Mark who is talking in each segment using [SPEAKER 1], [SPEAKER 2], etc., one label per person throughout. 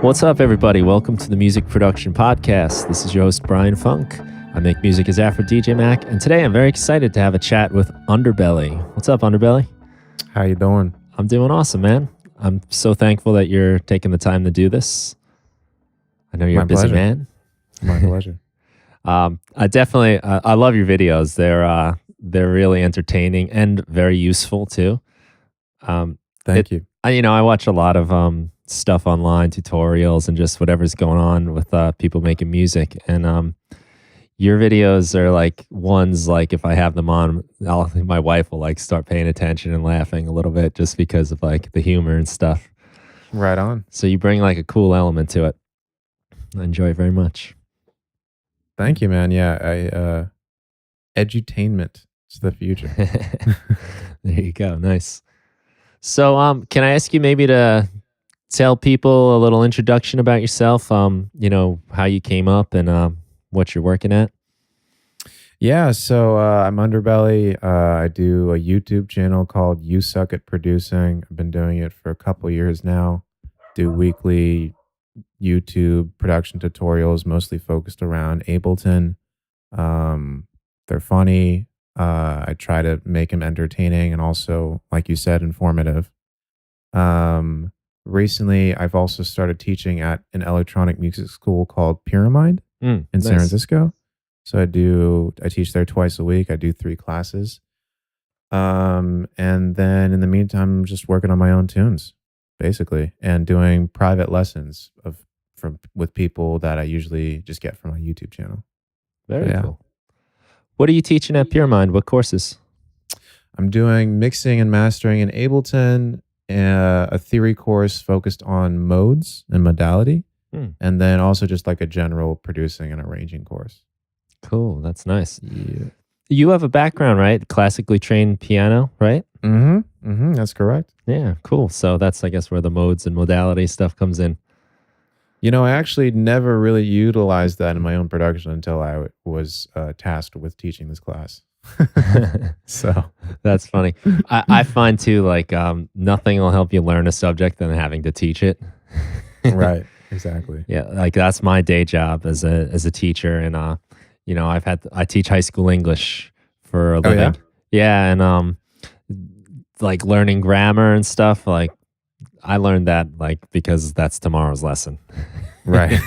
[SPEAKER 1] What's up, everybody? Welcome to the Music Production Podcast. This is your host, Brian Funk. I make music as Afro DJ Mac, and today I'm very excited to have a chat with Underbelly. What's up, Underbelly?
[SPEAKER 2] How you doing?
[SPEAKER 1] I'm doing awesome, man. I'm so thankful that you're taking the time to do this. I know you're a busy man.
[SPEAKER 2] My pleasure.
[SPEAKER 1] I love your videos. They're really entertaining and very useful too.
[SPEAKER 2] Thank you.
[SPEAKER 1] I watch a lot of stuff online, tutorials, and just whatever's going on with people making music. And your videos are like ones like if I have them on, my wife will like start paying attention and laughing a little bit just because of like the humor and stuff.
[SPEAKER 2] Right on.
[SPEAKER 1] So you bring like a cool element to it. I enjoy it very much.
[SPEAKER 2] Thank you, man. Yeah, edutainment is the future.
[SPEAKER 1] There you go. Nice. So, can I ask you maybe to tell people a little introduction about yourself? How you came up and what you're working at.
[SPEAKER 2] Yeah, so I'm Underbelly. I do a YouTube channel called You Suck at Producing. I've been doing it for a couple years now. Do weekly YouTube production tutorials, mostly focused around Ableton. They're funny. I try to make them entertaining and also, like you said, informative. Recently, I've also started teaching at an electronic music school called Pyramid in San Francisco. So I teach there twice a week. I do 3 classes. And then in the meantime, I'm just working on my own tunes, basically, and doing private lessons with people that I usually just get from my YouTube channel.
[SPEAKER 1] Very cool. What are you teaching at Pyramid? What courses?
[SPEAKER 2] I'm doing mixing and mastering in Ableton, a theory course focused on modes and modality, and then also just like a general producing and arranging course.
[SPEAKER 1] Cool. That's nice. Yeah. You have a background, right? Classically trained piano, right?
[SPEAKER 2] Mm-hmm. That's correct.
[SPEAKER 1] Yeah, cool. So that's, I guess, where the modes and modality stuff comes in.
[SPEAKER 2] I actually never really utilized that in my own production until I was tasked with teaching this class. So
[SPEAKER 1] that's funny. I find too, like nothing will help you learn a subject than having to teach it.
[SPEAKER 2] Right. Exactly.
[SPEAKER 1] Yeah, like that's my day job as a teacher, and I teach high school English for a living. Yeah, and like learning grammar and stuff. Like I learned that like because that's tomorrow's lesson.
[SPEAKER 2] Right.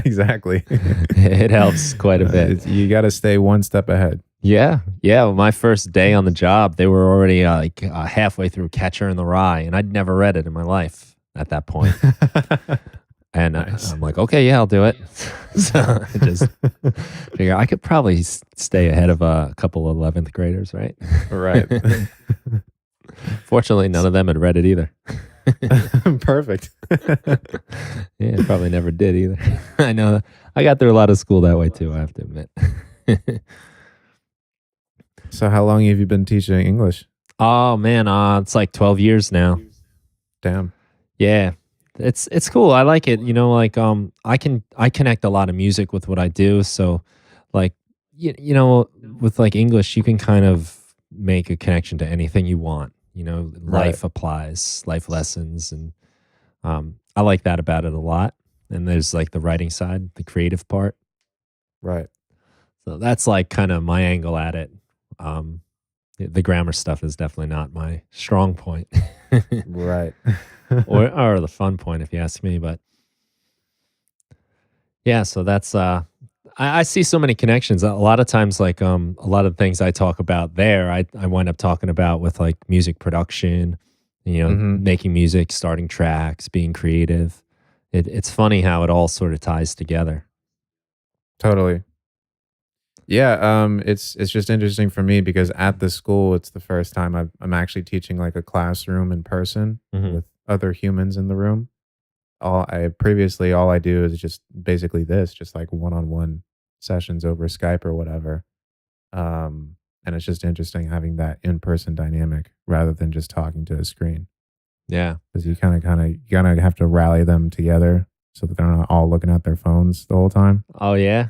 [SPEAKER 2] Exactly.
[SPEAKER 1] It helps quite a bit.
[SPEAKER 2] You got to stay one step ahead.
[SPEAKER 1] Yeah. Well, my first day on the job, they were already halfway through Catcher in the Rye, and I'd never read it in my life at that point. And nice. I'm like, okay, yeah, I'll do it. So I just figure I could probably stay ahead of a couple of 11th graders, right?
[SPEAKER 2] Right.
[SPEAKER 1] Fortunately, none of them had read it either.
[SPEAKER 2] Perfect.
[SPEAKER 1] Yeah, probably never did either. I know. I got through a lot of school that way too, I have to admit.
[SPEAKER 2] So how long have you been teaching English?
[SPEAKER 1] Oh man, it's like 12 years now.
[SPEAKER 2] Damn.
[SPEAKER 1] Yeah. It's cool. I like it. I connect a lot of music with what I do. So like with like English, you can kind of make a connection to anything you want. Life applies, life lessons, and I like that about it a lot. And there's like the writing side, the creative part.
[SPEAKER 2] Right.
[SPEAKER 1] So that's like kind of my angle at it. The grammar stuff is definitely not my strong point.
[SPEAKER 2] Right.
[SPEAKER 1] or the fun point, if you ask me. But yeah, so that's I see so many connections. A lot of times, like a lot of things I talk about there, I wind up talking about with like music production, making music, starting tracks, being creative. It's funny how it all sort of ties together.
[SPEAKER 2] Totally. Yeah, it's just interesting for me because at the school, it's the first time I'm actually teaching like a classroom in person with other humans in the room. All I do is just basically just like one-on-one sessions over Skype or whatever. And it's just interesting having that in-person dynamic rather than just talking to a screen.
[SPEAKER 1] Yeah,
[SPEAKER 2] because you kind of have to rally them together so that they're not all looking at their phones the whole time.
[SPEAKER 1] Oh yeah.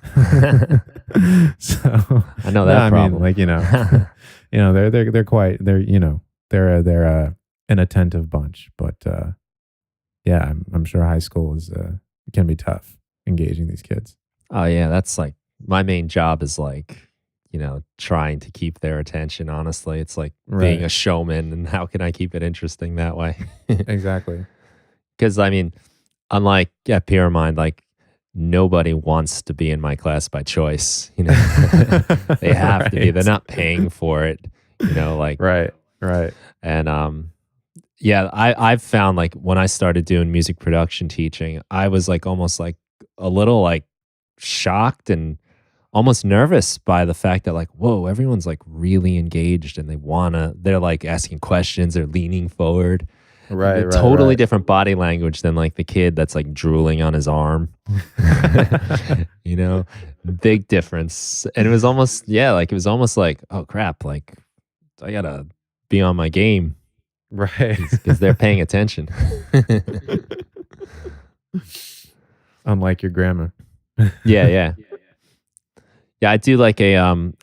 [SPEAKER 2] So
[SPEAKER 1] I know that problem.
[SPEAKER 2] I mean, they're an attentive bunch, but yeah, I'm sure high school is can be tough engaging these kids.
[SPEAKER 1] Oh yeah, that's like my main job is like, trying to keep their attention, honestly. It's like being
[SPEAKER 2] Right.
[SPEAKER 1] a showman and how can I keep it interesting that way?
[SPEAKER 2] Exactly.
[SPEAKER 1] Cuz I mean, unlike at Peer Mind, like nobody wants to be in my class by choice. They have to be. They're
[SPEAKER 2] Right.
[SPEAKER 1] not paying for it, like
[SPEAKER 2] Right. Right.
[SPEAKER 1] and yeah, I've found like when I started doing music production teaching, I was like almost like a little like shocked and almost nervous by the fact that like, whoa, everyone's like really engaged and they're like asking questions, they're leaning forward.
[SPEAKER 2] Right,
[SPEAKER 1] The
[SPEAKER 2] right,
[SPEAKER 1] totally
[SPEAKER 2] right.
[SPEAKER 1] different body language than like the kid that's like drooling on his arm. you know, Big difference. And it was almost, yeah, like it was almost like, oh crap, like I gotta be on my game
[SPEAKER 2] Right.
[SPEAKER 1] because they're paying attention.
[SPEAKER 2] Unlike your grandma.
[SPEAKER 1] Yeah, yeah. Yeah, I do like a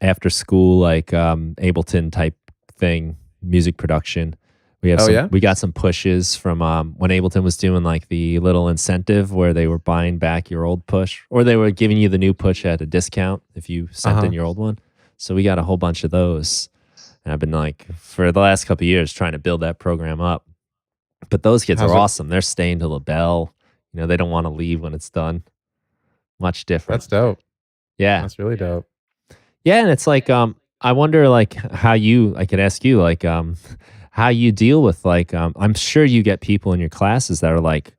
[SPEAKER 1] after school like Ableton type thing, music production.
[SPEAKER 2] Oh, yeah?
[SPEAKER 1] We got some pushes from when Ableton was doing like the little incentive where they were buying back your old push or they were giving you the new push at a discount if you sent in
[SPEAKER 2] Uh-huh.
[SPEAKER 1] your old one. So we got a whole bunch of those. And I've been like for the last couple of years trying to build that program up. But those kids
[SPEAKER 2] How's
[SPEAKER 1] are
[SPEAKER 2] it
[SPEAKER 1] awesome. They're staying till the bell. They don't want to leave when it's done. Much different.
[SPEAKER 2] That's dope.
[SPEAKER 1] Yeah.
[SPEAKER 2] That's really dope.
[SPEAKER 1] Yeah, and it's like I wonder like how you I could ask you like how you deal with like I'm sure you get people in your classes that are like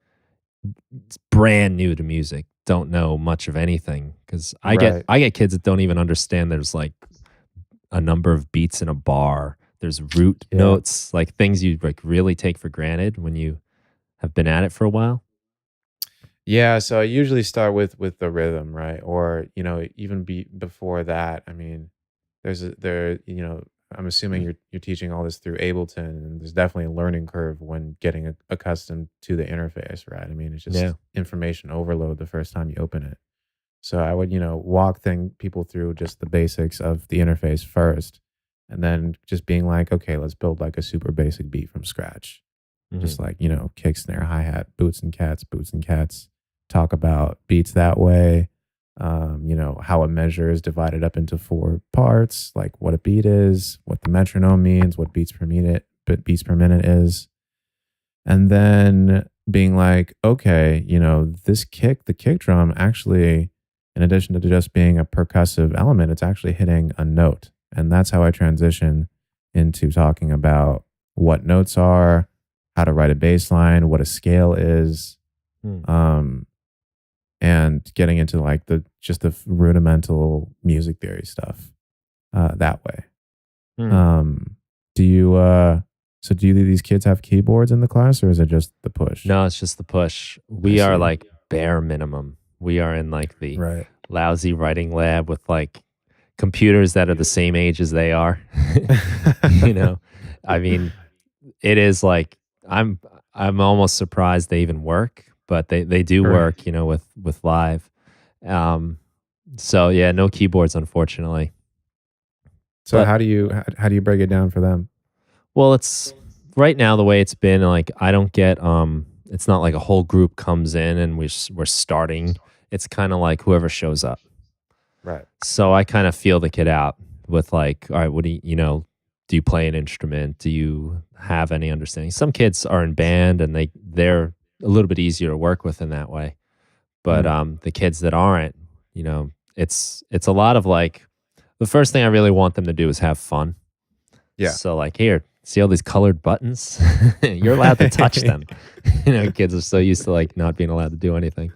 [SPEAKER 1] brand new to music, don't know much of anything cuz
[SPEAKER 2] Right.
[SPEAKER 1] I get kids that don't even understand there's like a number of beats in a bar. There's root
[SPEAKER 2] Yeah.
[SPEAKER 1] notes, like things you like really take for granted when you have been at it for a while.
[SPEAKER 2] Yeah, so I usually start with the rhythm, right? Or, even before that, I mean, I'm assuming you're teaching all this through Ableton, and there's definitely a learning curve when getting accustomed to the interface, right? I mean, it's
[SPEAKER 1] Yeah.
[SPEAKER 2] just information overload the first time you open it. So I would, walk people through just the basics of the interface first, and then just being like, okay, let's build like a super basic beat from scratch.
[SPEAKER 1] Mhm.
[SPEAKER 2] Just like, kick, snare, hi hat, boots and cats. Talk about beats that way. How a measure is divided up into four parts, like what a beat is, what the metronome means, what beats per minute is. And then being like, okay, the kick drum actually, in addition to just being a percussive element, it's actually hitting a note. And that's how I transition into talking about what notes are, how to write a bass line, what a scale is,
[SPEAKER 1] Mm.
[SPEAKER 2] and getting into like the rudimental music theory stuff that way.
[SPEAKER 1] Mm.
[SPEAKER 2] Um, do you do these kids have keyboards in the class, or is it just the push?
[SPEAKER 1] No, it's just the push.
[SPEAKER 2] I
[SPEAKER 1] We are
[SPEAKER 2] see.
[SPEAKER 1] like bare minimum. We are in like the
[SPEAKER 2] Right.
[SPEAKER 1] lousy writing lab with like computers that are the same age as they are. you know, I mean, it is like I'm I'm almost surprised they even work, but they do
[SPEAKER 2] Right.
[SPEAKER 1] work, with live. Um, so yeah, no keyboards, unfortunately.
[SPEAKER 2] So
[SPEAKER 1] But
[SPEAKER 2] how do you break it down for them?
[SPEAKER 1] well, it's right now the way it's been. Like I don't get it's not like a whole group comes in and we're starting. It's kind of like whoever shows up.
[SPEAKER 2] Right.
[SPEAKER 1] So I kind of feel the kid out with like, all right, what do you play an instrument? Do you have any understanding? Some kids are in band and they're a little bit easier to work with in that way. But
[SPEAKER 2] Mm.
[SPEAKER 1] the kids that aren't, it's a lot of like the first thing I really want them to do is have fun.
[SPEAKER 2] Yeah.
[SPEAKER 1] So like here, see all these colored buttons? You're allowed to touch them. Kids are so used to like not being allowed to do anything.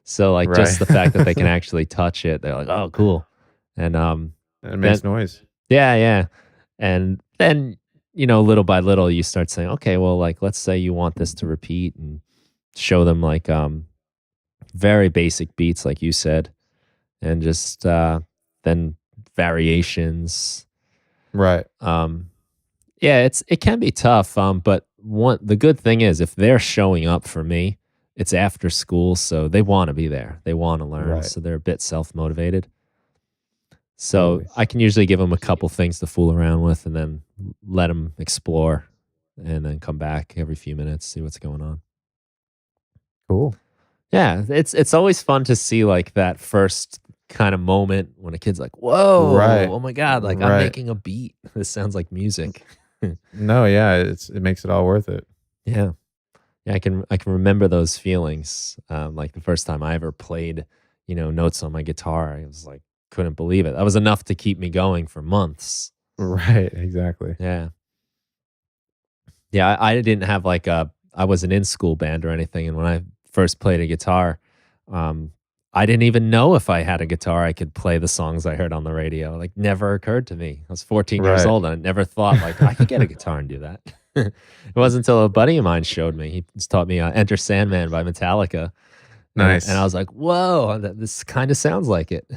[SPEAKER 1] So like
[SPEAKER 2] Right.
[SPEAKER 1] just the fact that they can actually touch it, they're like, "Oh, cool." And
[SPEAKER 2] It
[SPEAKER 1] then
[SPEAKER 2] makes noise.
[SPEAKER 1] yeah, yeah. And then, little by little you start saying, "Okay, well like let's say you want this to repeat and show them like very basic beats like you said and just then variations.
[SPEAKER 2] Right.
[SPEAKER 1] Um yeah, it can be tough but the good thing is if they're showing up for me, it's after school so they want to be there. They want to learn,
[SPEAKER 2] Right.
[SPEAKER 1] so they're a bit self-motivated. So
[SPEAKER 2] Totally.
[SPEAKER 1] I can usually give them a couple things to fool around with and then let them explore and then come back every few minutes, see what's going on.
[SPEAKER 2] Cool.
[SPEAKER 1] Yeah, it's always fun to see, like, that first kinda moment when a kid's like, "Whoa,
[SPEAKER 2] Right.
[SPEAKER 1] oh my god, like, I'm
[SPEAKER 2] Right.
[SPEAKER 1] making a beat. This sounds like music."
[SPEAKER 2] No, yeah, it makes it all worth it.
[SPEAKER 1] Yeah. Yeah, I can remember those feelings, like, the first time I ever played, notes on my guitar, I was like, couldn't believe it. That was enough to keep me going for months.
[SPEAKER 2] Right, exactly.
[SPEAKER 1] Yeah. Yeah, I didn't have, like, I wasn't in school band or anything, and when I first played a guitar, um, I didn't even know if I had a guitar I could play the songs I heard on the radio, like, never occurred to me. I was 14 years
[SPEAKER 2] Right.
[SPEAKER 1] old, and I never thought, like, I could get a guitar and do that. It wasn't until a buddy of mine showed me. He just taught me, "Enter Sandman" by Metallica, and I
[SPEAKER 2] Nice.
[SPEAKER 1] was like, "Whoa, this kinda sounds like it."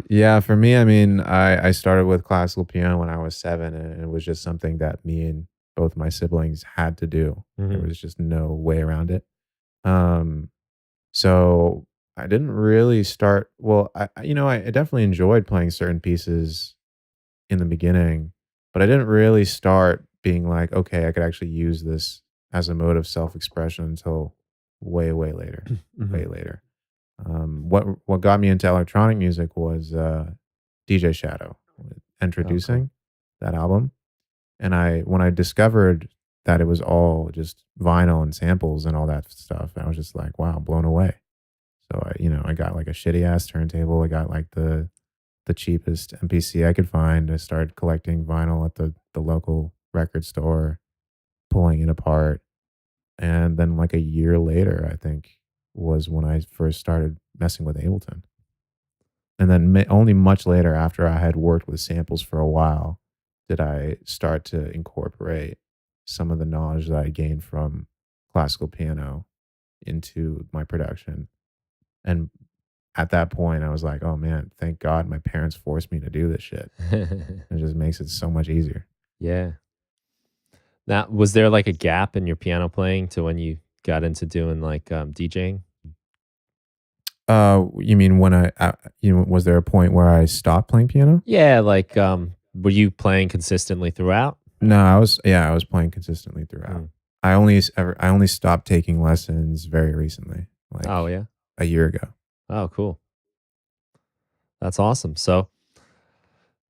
[SPEAKER 2] Yeah, for me, I mean, I started with classical piano when I was 7, and it was just something that me and both my siblings had to do. There
[SPEAKER 1] Mhm,
[SPEAKER 2] was just no way around it. Um, so I didn't really start well, I definitely enjoyed playing certain pieces in the beginning, but I didn't really start being like, "Okay, I could actually use this as a mode of self-expression" until way, way later, way
[SPEAKER 1] mhm.
[SPEAKER 2] later. What got me into electronic music was, DJ Shadow,
[SPEAKER 1] Oh, cool.
[SPEAKER 2] Introducing, that album, and I when I discovered that it was all just vinyl and samples and all that stuff, I was just like, "Wow," blown away. So I got, like, a shitty ass turntable, I got, like, the cheapest MPC I could find, I started collecting vinyl at the local record store, pulling it apart, and then, like, a year later, I think, was when I first started messing with Ableton. And then only much later, after I had worked with samples for a while, did I start to incorporate some of the knowledge that I gained from classical piano into my production. And at that point, I was like, "Oh man, thank God my parents forced me to do this shit. It just makes it so much easier."
[SPEAKER 1] Yeah. Now, was there, like, a gap in your piano playing to when you got into doing, like, DJing?
[SPEAKER 2] You mean when was there a point where I stopped playing piano?
[SPEAKER 1] Yeah, like, were you playing consistently throughout?
[SPEAKER 2] No, I was playing consistently throughout.
[SPEAKER 1] Mm.
[SPEAKER 2] I only stopped taking lessons very recently,
[SPEAKER 1] Oh,
[SPEAKER 2] like
[SPEAKER 1] yeah?
[SPEAKER 2] a year ago.
[SPEAKER 1] Oh, cool. That's awesome. So,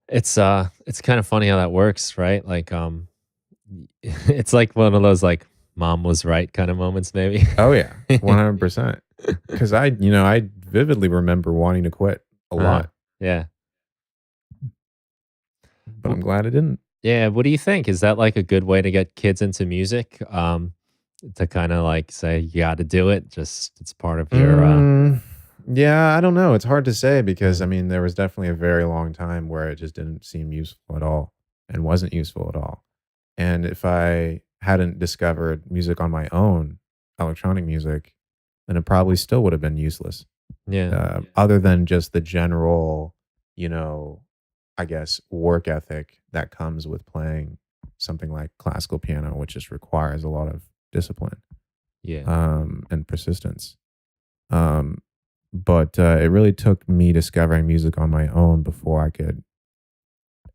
[SPEAKER 1] it's kinda funny how that works, right? Like, it's like one of those, like, mom was right kinda moments maybe.
[SPEAKER 2] Oh yeah, 100%. Because I vividly remember wanting to quit a
[SPEAKER 1] Uh-huh.
[SPEAKER 2] lot,
[SPEAKER 1] Yeah.
[SPEAKER 2] but I'm glad I didn't.
[SPEAKER 1] Yeah, what do you think? Is that, like, a good way to get kids into music? To kinda, like, say, "You gotta do it," just it's part of your,
[SPEAKER 2] Mm, yeah, I don't know. It's hard to say because
[SPEAKER 1] uh
[SPEAKER 2] I mean, there was definitely a very long time where it just didn't seem useful at all and wasn't useful at all. And if I hadn't discovered music on my own, electronic music, then it probably still would have been useless.
[SPEAKER 1] Yeah,
[SPEAKER 2] Other than just the general, you know, I guess, work ethic that comes with playing something like classical piano, which just requires a lot of discipline
[SPEAKER 1] yeah,
[SPEAKER 2] and persistence. Um, but it really took me discovering music on my own before I could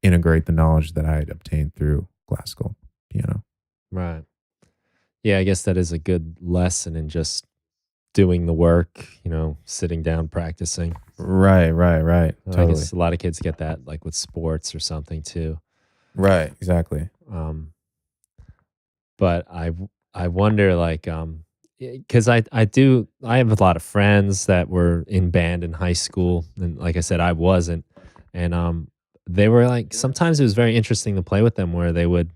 [SPEAKER 2] integrate the knowledge that I had obtained through classical piano.
[SPEAKER 1] right. Yeah, I guess that is a good lesson in just doing the work, sitting down, practicing.
[SPEAKER 2] Right, right, right.
[SPEAKER 1] I
[SPEAKER 2] Totally.
[SPEAKER 1] guess a lot of kids get that, like, with sports or something too.
[SPEAKER 2] Right, exactly.
[SPEAKER 1] Um, but I wonder, like, because I have a lot of friends that were in band in high school, and like I said, I wasn't, and they were like sometimes it was very interesting to play with them where they would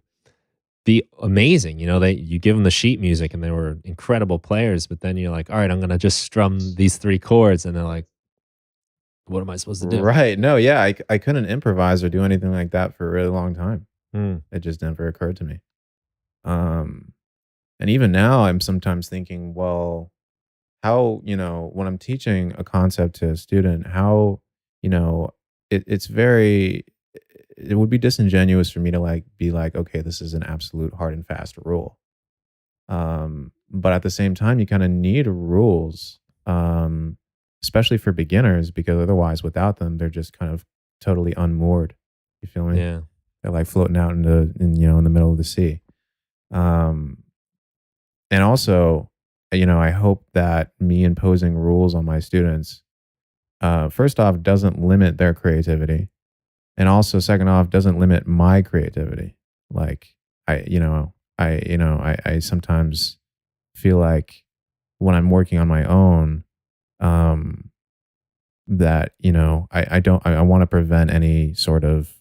[SPEAKER 1] be amazing. You give them the sheet music and they were incredible players, but then you're like, all right, I'm gonna just strum these three chords, and they're like, what am I supposed to do?
[SPEAKER 2] Right. No, yeah, I couldn't improvise or do anything like that for a really long time.
[SPEAKER 1] Hmm.
[SPEAKER 2] It just never occurred to me. Um, and even now, I'm sometimes thinking, well, how, when I'm teaching a concept to a student, how, you know, it's very, it would be disingenuous for me to like be like, okay, this is an absolute hard and fast rule. But at the same time, you kind of need rules, especially for beginners, because otherwise, without them, they're just kind of totally unmoored. You feel me?
[SPEAKER 1] Yeah.
[SPEAKER 2] They're like floating out in the middle of the sea. Um, and also, I hope that me imposing rules on my students, first off, doesn't limit their creativity, and also second off, doesn't limit my creativity. Like I sometimes feel like when I'm working on my own, um, that I want to prevent any sort of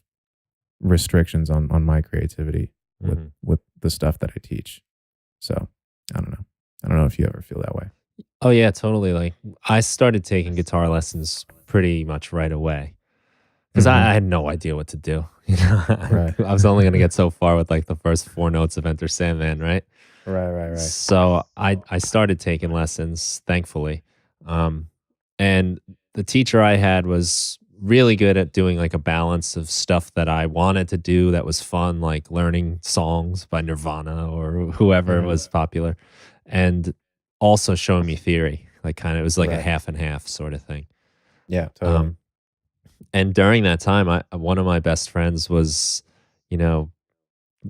[SPEAKER 2] restrictions on my creativity with
[SPEAKER 1] Mhm.
[SPEAKER 2] the stuff that I teach. So I don't know. I don't know if you ever feel that way.
[SPEAKER 1] Oh yeah, totally. Like I started taking guitar lessons pretty much right away because
[SPEAKER 2] Hmm.
[SPEAKER 1] I had no idea what to do. You know,
[SPEAKER 2] Right.
[SPEAKER 1] I was only going to get so far with like the first four notes of Enter Sandman, right?
[SPEAKER 2] Right. Right. Right.
[SPEAKER 1] So I started taking lessons, thankfully, um, and the teacher I had was really good at doing like a balance of stuff that I wanted to do that was fun, like learning songs by Nirvana or whoever
[SPEAKER 2] Hmm.
[SPEAKER 1] was popular, and also showing me theory. Like kind of, it was like a
[SPEAKER 2] Right.
[SPEAKER 1] half and half sort of thing.
[SPEAKER 2] Yeah. Totally.
[SPEAKER 1] Um, and during that time, I one of my best friends was, you know,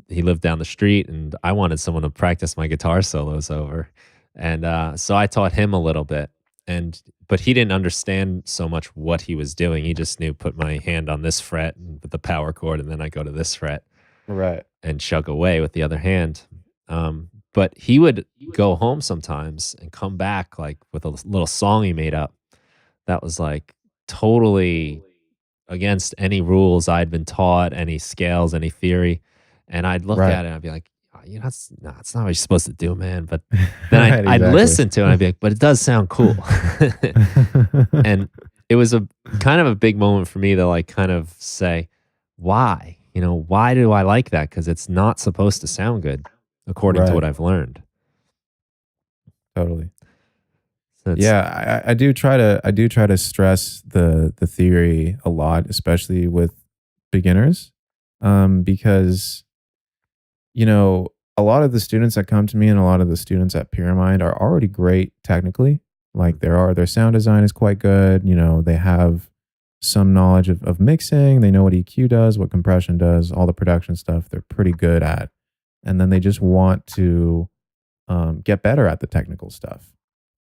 [SPEAKER 1] he lived down the street and I wanted someone to practice my guitar solos over. And so I taught him a little bit. And but he didn't understand so much what he was doing. He just knew put my hand on this fret and with the power chord and then I go to this fret
[SPEAKER 2] Right.
[SPEAKER 1] and chug away with the other hand. But he would go home sometimes and come back like with a little song he made up that was like totally against any rules I'd been taught, any scales, any theory. And I'd look
[SPEAKER 2] Right.
[SPEAKER 1] at it and I'd be like, "Oh, you know, that's no, it's not what you're supposed to do, man." But then I'd
[SPEAKER 2] Right.
[SPEAKER 1] I'd
[SPEAKER 2] Exactly.
[SPEAKER 1] listen to it and I'd be like, but it does sound cool. And it was a kind of a big moment for me to like kind of say, why? You know, why do I like that? Because it's not supposed to sound good, according to
[SPEAKER 2] Right.
[SPEAKER 1] what I've learned.
[SPEAKER 2] Totally.
[SPEAKER 1] So it's
[SPEAKER 2] Yeah, I do try to stress the theory a lot, especially with beginners, because a lot of the students that come to me and a lot of the students at Pyramid are already great technically. Like
[SPEAKER 1] mm,
[SPEAKER 2] their sound design is quite good. They have some knowledge of mixing. They know what EQ does, what compression does, all the production stuff. They're pretty good at, and then they just want to get better at the technical stuff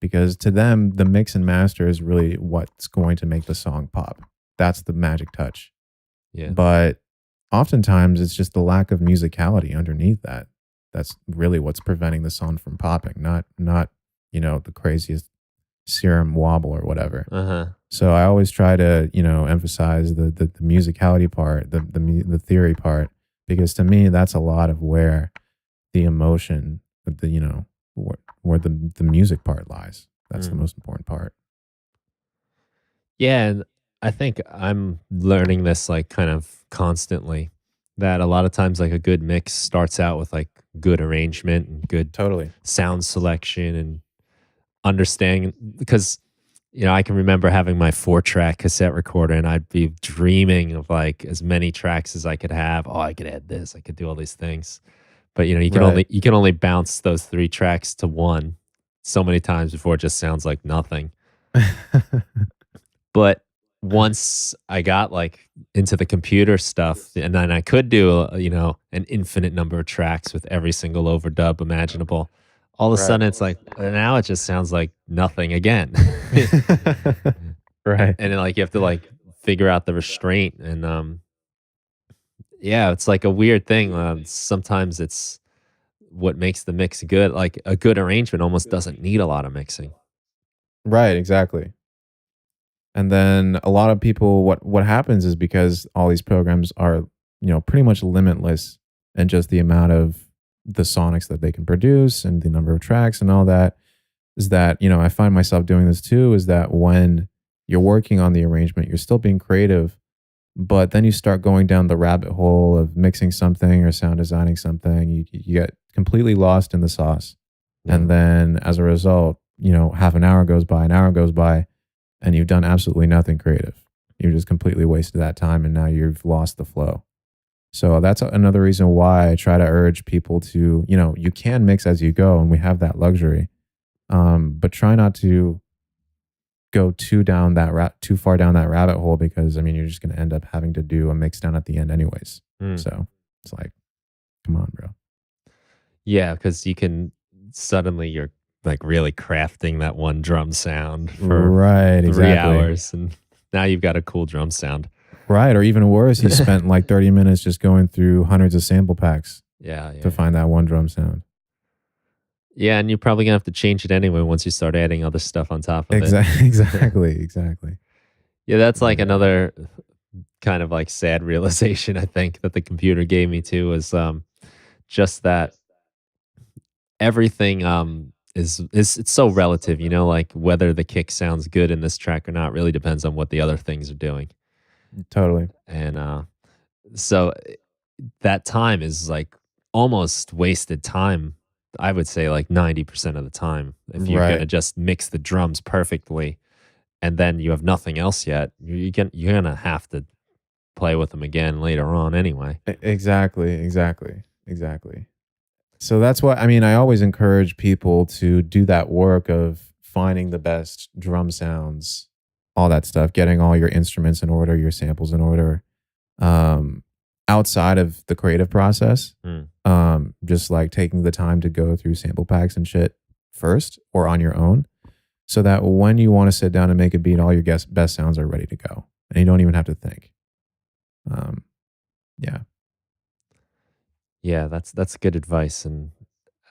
[SPEAKER 2] because to them the mix and master is really what's going to make the song pop. That's the magic touch.
[SPEAKER 1] yeah.
[SPEAKER 2] But oftentimes it's just the lack of musicality underneath that. That's really what's preventing the song from popping, not the craziest serum wobble or whatever.
[SPEAKER 1] Uh-huh.
[SPEAKER 2] So I always try to emphasize the musicality part, the theory part, because to me that's a lot of where the emotion, the where the music part lies. That's the
[SPEAKER 1] Mm.
[SPEAKER 2] most important part.
[SPEAKER 1] Yeah, and I think I'm learning this like kind of constantly that a lot of times like a good mix starts out with like good arrangement and good
[SPEAKER 2] Totally.
[SPEAKER 1] sound selection and understanding because I can remember having my 4-track cassette recorder and I'd be dreaming of like as many tracks as I could have. Oh, I could add this, I could do all these things. But
[SPEAKER 2] Right.
[SPEAKER 1] you can only bounce those 3 tracks to one so many times before it just sounds like nothing. But once I got, like, into the computer stuff, and then I could do, an infinite number of tracks with every single overdub imaginable, all of a
[SPEAKER 2] Right.
[SPEAKER 1] sudden, it's like, now it just sounds like nothing again.
[SPEAKER 2] Right.
[SPEAKER 1] And then, like, you have to, like, figure out the restraint, and, yeah, it's like a weird thing, sometimes it's what makes the mix good, like, a good arrangement almost doesn't need a lot of mixing.
[SPEAKER 2] Right, exactly. And then a lot of people, what happens is because all these programs are, pretty much limitless in just the amount of the sonics that they can produce and the number of tracks and all that, is that, I find myself doing this too, is that when you're working on the arrangement, you're still being creative, but then you start going down the rabbit hole of mixing something or sound designing something. You get completely lost in the sauce.
[SPEAKER 1] Yeah.
[SPEAKER 2] And then as a result, half an hour goes by, an hour goes by, and you've done absolutely nothing creative. You've just completely wasted that time and now you've lost the flow. So that's another reason why I try to urge people to, you can mix as you go and we have that luxury. But try not to go too far down that rabbit hole because I mean you're just going to end up having to do a mix down at the end anyways.
[SPEAKER 1] Mm.
[SPEAKER 2] So it's like, come on, bro.
[SPEAKER 1] Yeah, because you can suddenly you're like really crafting that one drum sound for
[SPEAKER 2] Right,
[SPEAKER 1] 3
[SPEAKER 2] exactly.
[SPEAKER 1] hours, and now you've got a cool drum sound.
[SPEAKER 2] Right, or even worse, you spent like 30 minutes just going through hundreds of sample packs
[SPEAKER 1] Yeah,
[SPEAKER 2] to
[SPEAKER 1] yeah.
[SPEAKER 2] find that one drum sound.
[SPEAKER 1] Yeah, and you're probably gonna have to change it anyway once you start adding other stuff on top of it.
[SPEAKER 2] Exactly, exactly.
[SPEAKER 1] Yeah, that's like
[SPEAKER 2] Yeah.
[SPEAKER 1] another kind of like sad realization I think that the computer gave me too was just that everything is it's so relative, you know, like whether the kick sounds good in this track or not really depends on what the other things are doing.
[SPEAKER 2] Totally.
[SPEAKER 1] And so that time is like almost wasted time. I would say like 90% of the time if you're going
[SPEAKER 2] Right.
[SPEAKER 1] to just mix the drums perfectly and then you have nothing else yet, you're going to have to play with them again later on anyway.
[SPEAKER 2] Exactly, exactly, exactly. So that's what I mean. I always encourage people to do that work of finding the best drum sounds, all that stuff, getting all your instruments in order, your samples in order, um, outside of the creative process.
[SPEAKER 1] Mm.
[SPEAKER 2] Just like taking the time to go through sample packs and shit first or on your own, so that when you want to sit down and make a beat, all your best sounds are ready to go, and you don't even have to think. Um, yeah,
[SPEAKER 1] Yeah, that's good advice, and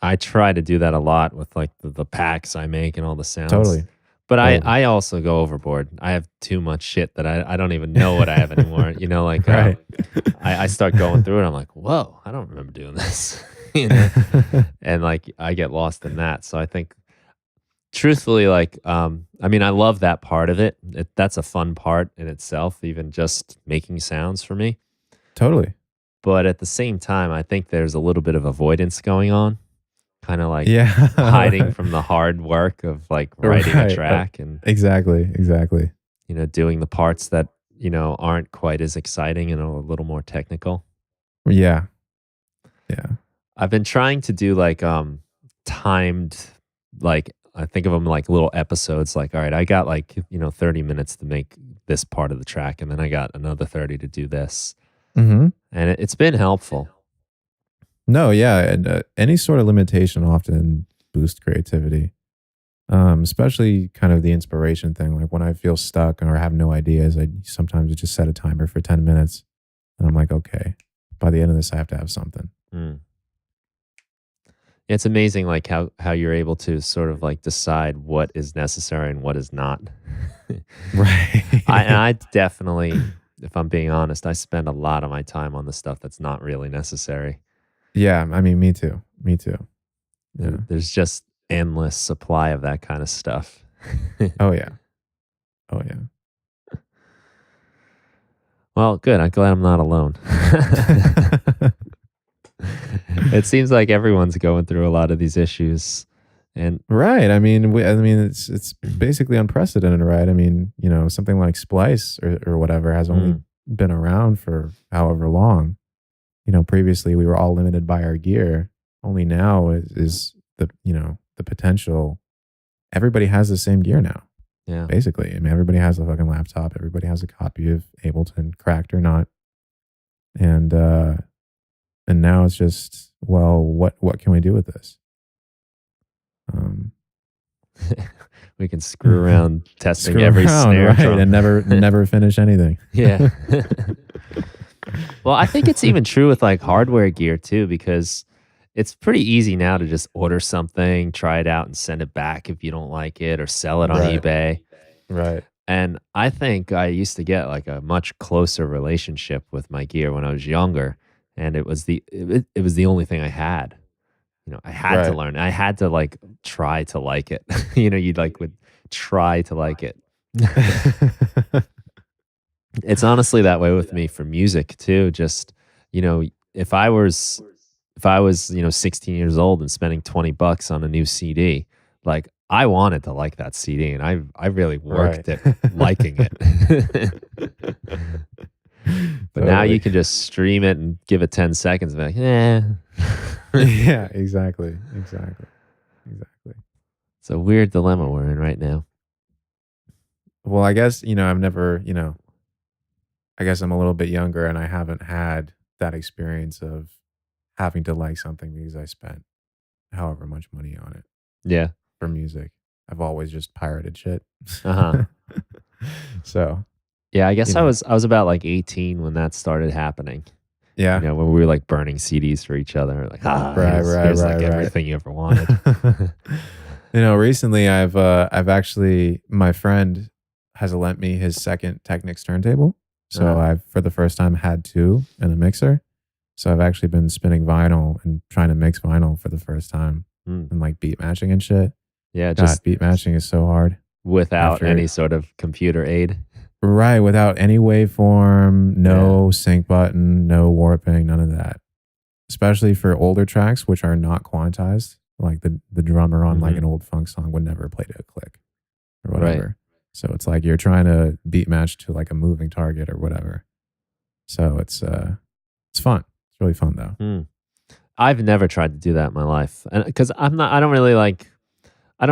[SPEAKER 1] I try to do that a lot with like the packs I make and all the sounds.
[SPEAKER 2] totally,
[SPEAKER 1] But
[SPEAKER 2] totally.
[SPEAKER 1] I also go overboard. I have too much shit that I don't even know what I have anymore. You know, like
[SPEAKER 2] Right.
[SPEAKER 1] I start going through it. I'm like, whoa, I don't remember doing this. you know, and like I get lost in that. So I think truthfully, like I mean, I love that part of it. That's a fun part in itself, even just making sounds for me.
[SPEAKER 2] Totally.
[SPEAKER 1] But at the same time, I think there's a little bit of avoidance going on, kind of like hiding
[SPEAKER 2] Yeah.
[SPEAKER 1] from the hard work of like writing a
[SPEAKER 2] Right.
[SPEAKER 1] track and,
[SPEAKER 2] Exactly. Exactly.
[SPEAKER 1] you know, doing the parts that, you know, aren't quite as exciting and are a little more technical.
[SPEAKER 2] Yeah. Yeah.
[SPEAKER 1] I've been trying to do like timed, like I think of them like little episodes, like, all right, I got like, you know, 30 minutes to make this part of the track and then I got another 30 to do this.
[SPEAKER 2] Hmm.
[SPEAKER 1] And it's been helpful.
[SPEAKER 2] No. Yeah. And any sort of limitation often boosts creativity. Especially kind of the inspiration thing. Like when I feel stuck or have no ideas, I sometimes just set a timer for 10 minutes, and I'm like, okay, by the end of this, I have to have something.
[SPEAKER 1] Mm. It's amazing, like how you're able to sort of like decide what is necessary and what is not.
[SPEAKER 2] Right.
[SPEAKER 1] I definitely, if I'm being honest, I spend a lot of my time on the stuff that's not really necessary.
[SPEAKER 2] Yeah. I mean, me too. Me too. Yeah.
[SPEAKER 1] There's just endless supply of that kind of stuff.
[SPEAKER 2] Oh, yeah. Oh, yeah.
[SPEAKER 1] Well, good. I'm glad I'm not alone. It seems like everyone's going through a lot of these issues, and
[SPEAKER 2] Right. I mean, it's basically unprecedented, right? I mean, something like Splice or whatever has only
[SPEAKER 1] mm,
[SPEAKER 2] been around for however long. Previously we were all limited by our gear. Only now is the potential. Everybody has the same gear now,
[SPEAKER 1] yeah.
[SPEAKER 2] basically. I mean, everybody has a fucking laptop. Everybody has a copy of Ableton, cracked or not, and now it's just, well, what can we do with this? Um,
[SPEAKER 1] We can screw around testing
[SPEAKER 2] Screw
[SPEAKER 1] every
[SPEAKER 2] around,
[SPEAKER 1] snare
[SPEAKER 2] right,
[SPEAKER 1] drum.
[SPEAKER 2] and never finish anything.
[SPEAKER 1] Yeah. Well, I think it's even true with like hardware gear too, because it's pretty easy now to just order something, try it out, and send it back if you don't like it, or sell it on
[SPEAKER 2] Right,
[SPEAKER 1] eBay.
[SPEAKER 2] right,
[SPEAKER 1] And I think I used to get like a much closer relationship with my gear when I was younger, and it was the only thing I had. You know, I had to
[SPEAKER 2] right.
[SPEAKER 1] learn. I had to like try to like it. You know, you'd like would try to like it. It's honestly that way with me for music too. Just, you know, if I was if I was, you know, 16 years old and spending 20 bucks on a new CD, like I wanted to like that CD and I really
[SPEAKER 2] Right.
[SPEAKER 1] worked at liking it. But now you
[SPEAKER 2] Totally.
[SPEAKER 1] can just stream it and give it 10 seconds and be like, eh.
[SPEAKER 2] Yeah, exactly, exactly, exactly.
[SPEAKER 1] It's a weird dilemma we're in right now.
[SPEAKER 2] Well, I guess, I've never, I guess I'm a little bit younger and I haven't had that experience of having to like something because I spent however much money on it.
[SPEAKER 1] Yeah.
[SPEAKER 2] for music. I've always just pirated shit.
[SPEAKER 1] Uh-huh.
[SPEAKER 2] So,
[SPEAKER 1] Yeah, I guess
[SPEAKER 2] you
[SPEAKER 1] I
[SPEAKER 2] know,
[SPEAKER 1] was I was about like 18 when that started happening.
[SPEAKER 2] yeah.
[SPEAKER 1] When we were like burning CDs for each other, like,
[SPEAKER 2] Right, right,
[SPEAKER 1] here's like
[SPEAKER 2] right, right.
[SPEAKER 1] everything you ever wanted.
[SPEAKER 2] Recently I've actually my friend has lent me his second Technics turntable. So
[SPEAKER 1] Uh,
[SPEAKER 2] I've for the first time had two and a mixer. So I've actually been spinning vinyl and trying to mix vinyl for the first time
[SPEAKER 1] mm.
[SPEAKER 2] and like beat matching and shit.
[SPEAKER 1] Yeah,
[SPEAKER 2] God,
[SPEAKER 1] just
[SPEAKER 2] beat matching is so hard.
[SPEAKER 1] without
[SPEAKER 2] After
[SPEAKER 1] any sort of computer aid.
[SPEAKER 2] right, without any waveform,
[SPEAKER 1] Yeah.
[SPEAKER 2] no sync button, no warping, none of that. Especially for older tracks which are not quantized. Like the drummer on like
[SPEAKER 1] Mhm.
[SPEAKER 2] an old funk song would never play to a click or
[SPEAKER 1] Right.
[SPEAKER 2] whatever. So it's like you're trying to beat match to like a moving target or whatever. So it's fun. It's really fun though.
[SPEAKER 1] Mm. I've never tried to do that in my life, and because I don't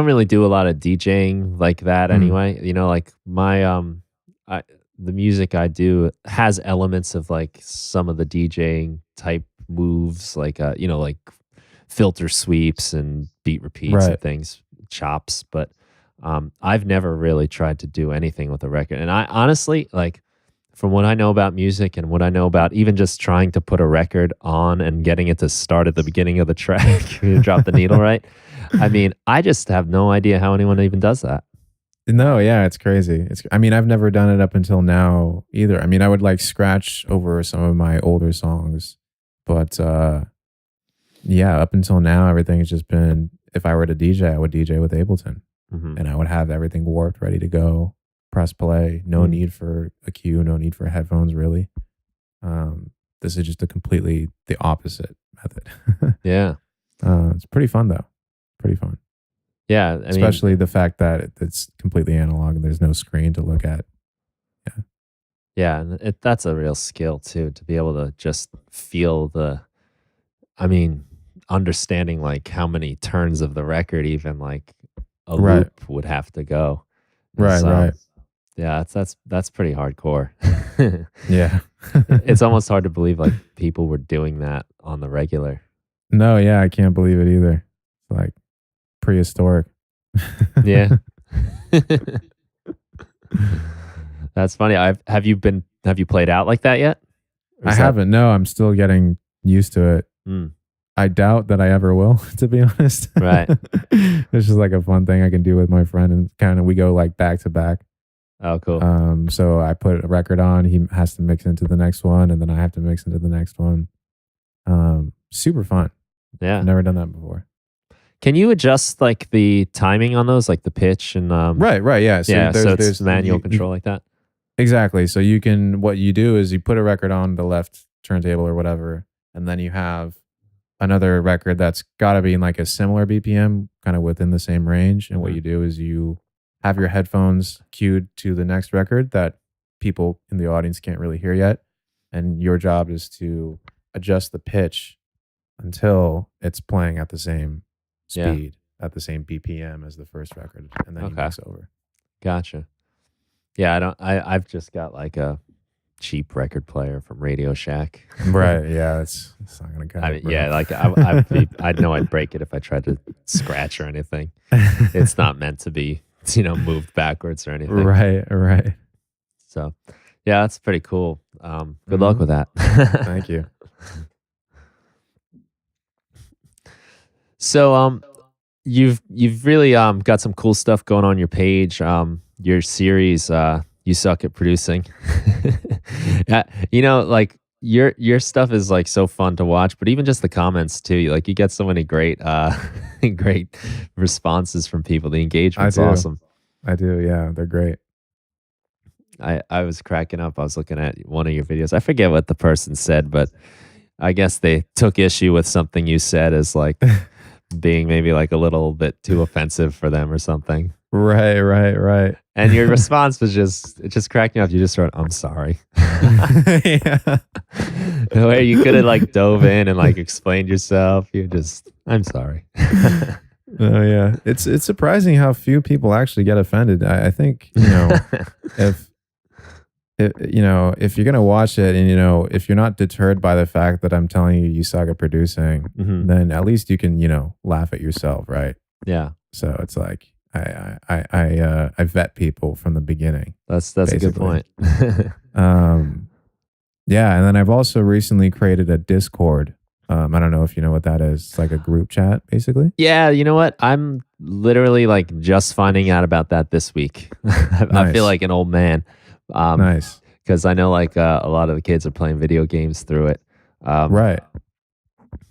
[SPEAKER 1] really do a lot of DJing like that
[SPEAKER 2] Mm,
[SPEAKER 1] anyway. Like I the music I do has elements of like some of the DJing type moves, like like filter sweeps and beat repeats and
[SPEAKER 2] right.
[SPEAKER 1] things, chops. But I've never really tried to do anything with a record, and I honestly like. From what I know about music and what I know about even just trying to put a record on and getting it to start at the beginning of the track, you drop the needle right. I mean, I just have no idea how anyone even does that.
[SPEAKER 2] No, yeah, it's crazy. I mean, I've never done it up until now either. I mean, I would like scratch over some of my older songs, but yeah, up until now, everything has just been if I were to DJ, I would DJ with Ableton
[SPEAKER 1] Hmm.
[SPEAKER 2] and I would have everything warped, ready to go, press play. No
[SPEAKER 1] Mm.
[SPEAKER 2] need for a cue, no need for headphones, really. Um, this is just a completely the opposite method.
[SPEAKER 1] Yeah.
[SPEAKER 2] It's pretty fun though. Pretty fun.
[SPEAKER 1] Yeah. I mean,
[SPEAKER 2] Especially the fact that it's completely analog and there's no screen to look at. Yeah.
[SPEAKER 1] yeah, and that's a real skill too, to be able to just feel I mean, understanding like how many turns of the record even like a
[SPEAKER 2] Right.
[SPEAKER 1] loop would have to go
[SPEAKER 2] Right.
[SPEAKER 1] is
[SPEAKER 2] Right.
[SPEAKER 1] yeah, that's pretty hardcore.
[SPEAKER 2] Yeah.
[SPEAKER 1] It's almost hard to believe like people were doing that on the regular.
[SPEAKER 2] No, yeah, I can't believe it either. It's like prehistoric.
[SPEAKER 1] Yeah. That's funny. Have you played out like that yet? Or
[SPEAKER 2] I
[SPEAKER 1] is that
[SPEAKER 2] haven't. No, I'm still getting used to it.
[SPEAKER 1] mm,
[SPEAKER 2] I doubt that I ever will, to be honest.
[SPEAKER 1] right.
[SPEAKER 2] It's just like a fun thing I can do with my friend, and kind of we go like back to back.
[SPEAKER 1] Oh, cool.
[SPEAKER 2] So I put a record on, he has to mix into the next one, and then I have to mix into the next one. Super fun. I've
[SPEAKER 1] Yeah.
[SPEAKER 2] never done that before.
[SPEAKER 1] Can you adjust like the timing on those, like the pitch and
[SPEAKER 2] Right, right, yeah. So
[SPEAKER 1] yeah, so it's
[SPEAKER 2] there's
[SPEAKER 1] manual control like that?
[SPEAKER 2] exactly. So you can what you do is you put a record on the left turntable or whatever, and then you have another record that's got to be in like a similar BPM, kind of within the same range. And what
[SPEAKER 1] Mhm.
[SPEAKER 2] you do is you have your headphones cued to the next record that people in the audience can't really hear yet. And your job is to adjust the pitch until it's playing at the same
[SPEAKER 1] Yeah.
[SPEAKER 2] speed, at the same BPM as the first record. And then you
[SPEAKER 1] Okay.
[SPEAKER 2] mix over.
[SPEAKER 1] Gotcha. Yeah, I've just got like a cheap record player from Radio Shack.
[SPEAKER 2] Right. Yeah. It's not going to cut
[SPEAKER 1] I
[SPEAKER 2] it,
[SPEAKER 1] mean,
[SPEAKER 2] bro.
[SPEAKER 1] yeah, like I'd know I'd break it if I tried to scratch or anything. It's not meant to be, moved backwards or anything.
[SPEAKER 2] Right. Right.
[SPEAKER 1] So, yeah, that's pretty cool. Good luck
[SPEAKER 2] Mhm.
[SPEAKER 1] with that.
[SPEAKER 2] Thank you.
[SPEAKER 1] So, you've really got some cool stuff going on your page. Your series, you suck at producing. Like your stuff is like so fun to watch, but even just the comments too. Like you get so many great great responses from people. The engagement's
[SPEAKER 2] do.
[SPEAKER 1] awesome.
[SPEAKER 2] I do. Yeah. They're great.
[SPEAKER 1] I was cracking up. I was looking at one of your videos. I forget what the person said, but I guess they took issue with something you said as like being maybe like a little bit too offensive for them or something.
[SPEAKER 2] Right, right, right.
[SPEAKER 1] And your response was it just cracked me up. You just wrote, "I'm sorry."
[SPEAKER 2] Yeah.
[SPEAKER 1] Where you could have like dove in and like explained yourself. You're just, "I'm sorry."
[SPEAKER 2] Oh yeah. It's surprising how few people actually get offended. I think, if if you're gonna watch it and if you're not deterred by the fact that I'm telling you you suck at producing,
[SPEAKER 1] Mhm.
[SPEAKER 2] then at least you can, laugh at yourself, right?
[SPEAKER 1] Yeah.
[SPEAKER 2] So it's like I vet people from the beginning,
[SPEAKER 1] That's a good
[SPEAKER 2] basically.
[SPEAKER 1] point.
[SPEAKER 2] Um, yeah, and then I've also recently created a Discord. I don't know if you know what that is. It's like a group chat, basically.
[SPEAKER 1] Yeah, you know what? I'm literally like just finding out about that this week. I feel
[SPEAKER 2] Nice,
[SPEAKER 1] like an old man,
[SPEAKER 2] nice,
[SPEAKER 1] because I know like a lot of the kids are playing video games through it. Um,
[SPEAKER 2] right.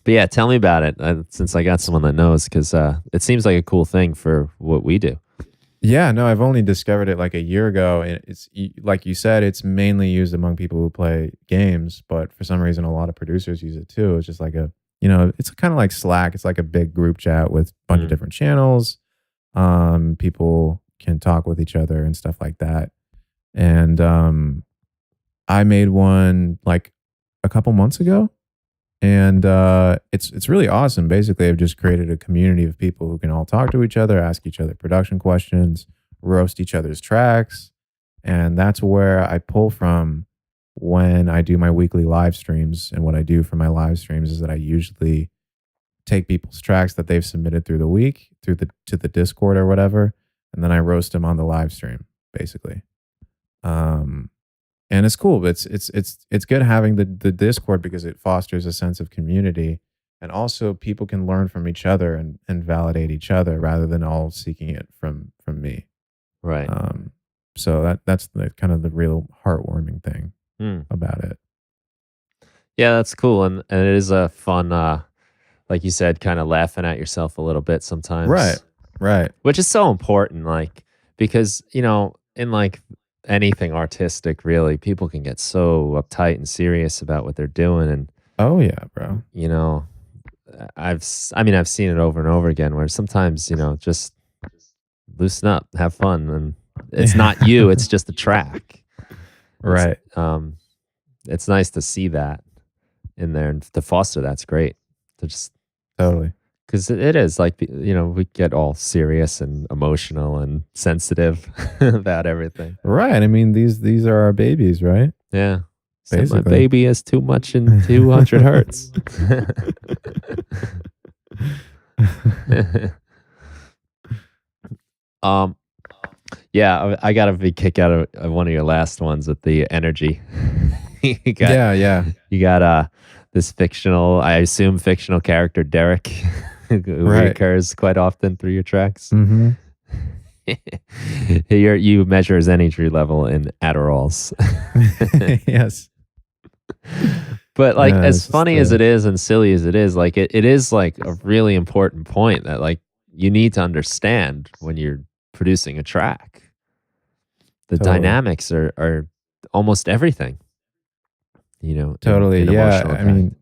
[SPEAKER 1] but yeah, tell me about it since I got someone that knows, because it seems like a cool thing for what we do.
[SPEAKER 2] Yeah, no, I've only discovered it like a year ago, and like you said, it's mainly used among people who play games. But for some reason, a lot of producers use it too. It's just like it's kind of like Slack. It's like a big group chat with a bunch of
[SPEAKER 1] Mm,
[SPEAKER 2] different channels. People can talk with each other and stuff like that. And I made one like a couple months ago, and it's really awesome. Basically, I've just created a community of people who can all talk to each other, ask each other production questions, roast each other's tracks, and that's where I pull from when I do my weekly live streams. And what I do for my live streams is that I usually take people's tracks that they've submitted through the week through the to the Discord or whatever, and then I roast them on the live stream, basically. Um, and it's cool. It's good having the Discord because it fosters a sense of community, and also people can learn from each other and validate each other rather than all seeking it from me.
[SPEAKER 1] right.
[SPEAKER 2] Um, so that's the kind of the real heartwarming thing
[SPEAKER 1] Mm.
[SPEAKER 2] about it.
[SPEAKER 1] Yeah, that's cool, and it is a fun, like you said, kind of laughing at yourself a little bit
[SPEAKER 2] Right,
[SPEAKER 1] sometimes,
[SPEAKER 2] right,
[SPEAKER 1] which is so important. Like because in like anything artistic, really, people can get so uptight and serious about what they're doing, and
[SPEAKER 2] oh yeah, bro.
[SPEAKER 1] you know, I mean, I've seen it over and over again where sometimes just loosen up, have fun, and it's not you, it's just the track. It's
[SPEAKER 2] Right,
[SPEAKER 1] um, it's nice to see that in there and to foster that's great. To just
[SPEAKER 2] totally.
[SPEAKER 1] because it is like we get all serious and emotional and sensitive about everything.
[SPEAKER 2] Right. I mean, these are our babies, right?
[SPEAKER 1] Yeah, said my
[SPEAKER 2] Basically.
[SPEAKER 1] baby is too much in 200 hertz. um, yeah, I got a big kick out of one of your last ones with the energy. you got
[SPEAKER 2] Yeah, yeah.
[SPEAKER 1] you got this fictional, I assume fictional character Derek, who
[SPEAKER 2] Right.
[SPEAKER 1] reoccurs quite often through your tracks.
[SPEAKER 2] Mhm.
[SPEAKER 1] You measure his energy level in Adderalls.
[SPEAKER 2] Yes.
[SPEAKER 1] But like
[SPEAKER 2] Yeah,
[SPEAKER 1] as
[SPEAKER 2] it's just
[SPEAKER 1] funny as it is and silly as it is, like it is like a really important point that like you need to understand when you're producing a track. The
[SPEAKER 2] totally.
[SPEAKER 1] dynamics are almost everything,
[SPEAKER 2] Totally.
[SPEAKER 1] in
[SPEAKER 2] Yeah,
[SPEAKER 1] emotional
[SPEAKER 2] I
[SPEAKER 1] impact.
[SPEAKER 2] mean,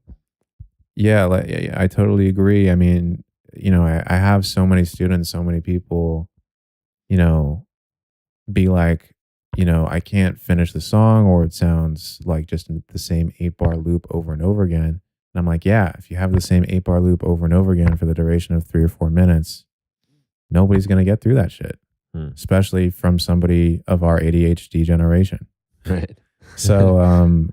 [SPEAKER 2] yeah, like yeah, I totally agree. I mean, I have so many students, so many people, you know, be like, I can't finish the song or it sounds like just the same 8-bar loop over and over again. And I'm like, yeah, if you have the same 8-bar loop over and over again for the duration of 3 or 4 minutes, nobody's going to get through that shit,
[SPEAKER 1] Hmm.
[SPEAKER 2] especially from somebody of our ADHD generation.
[SPEAKER 1] Right.
[SPEAKER 2] So,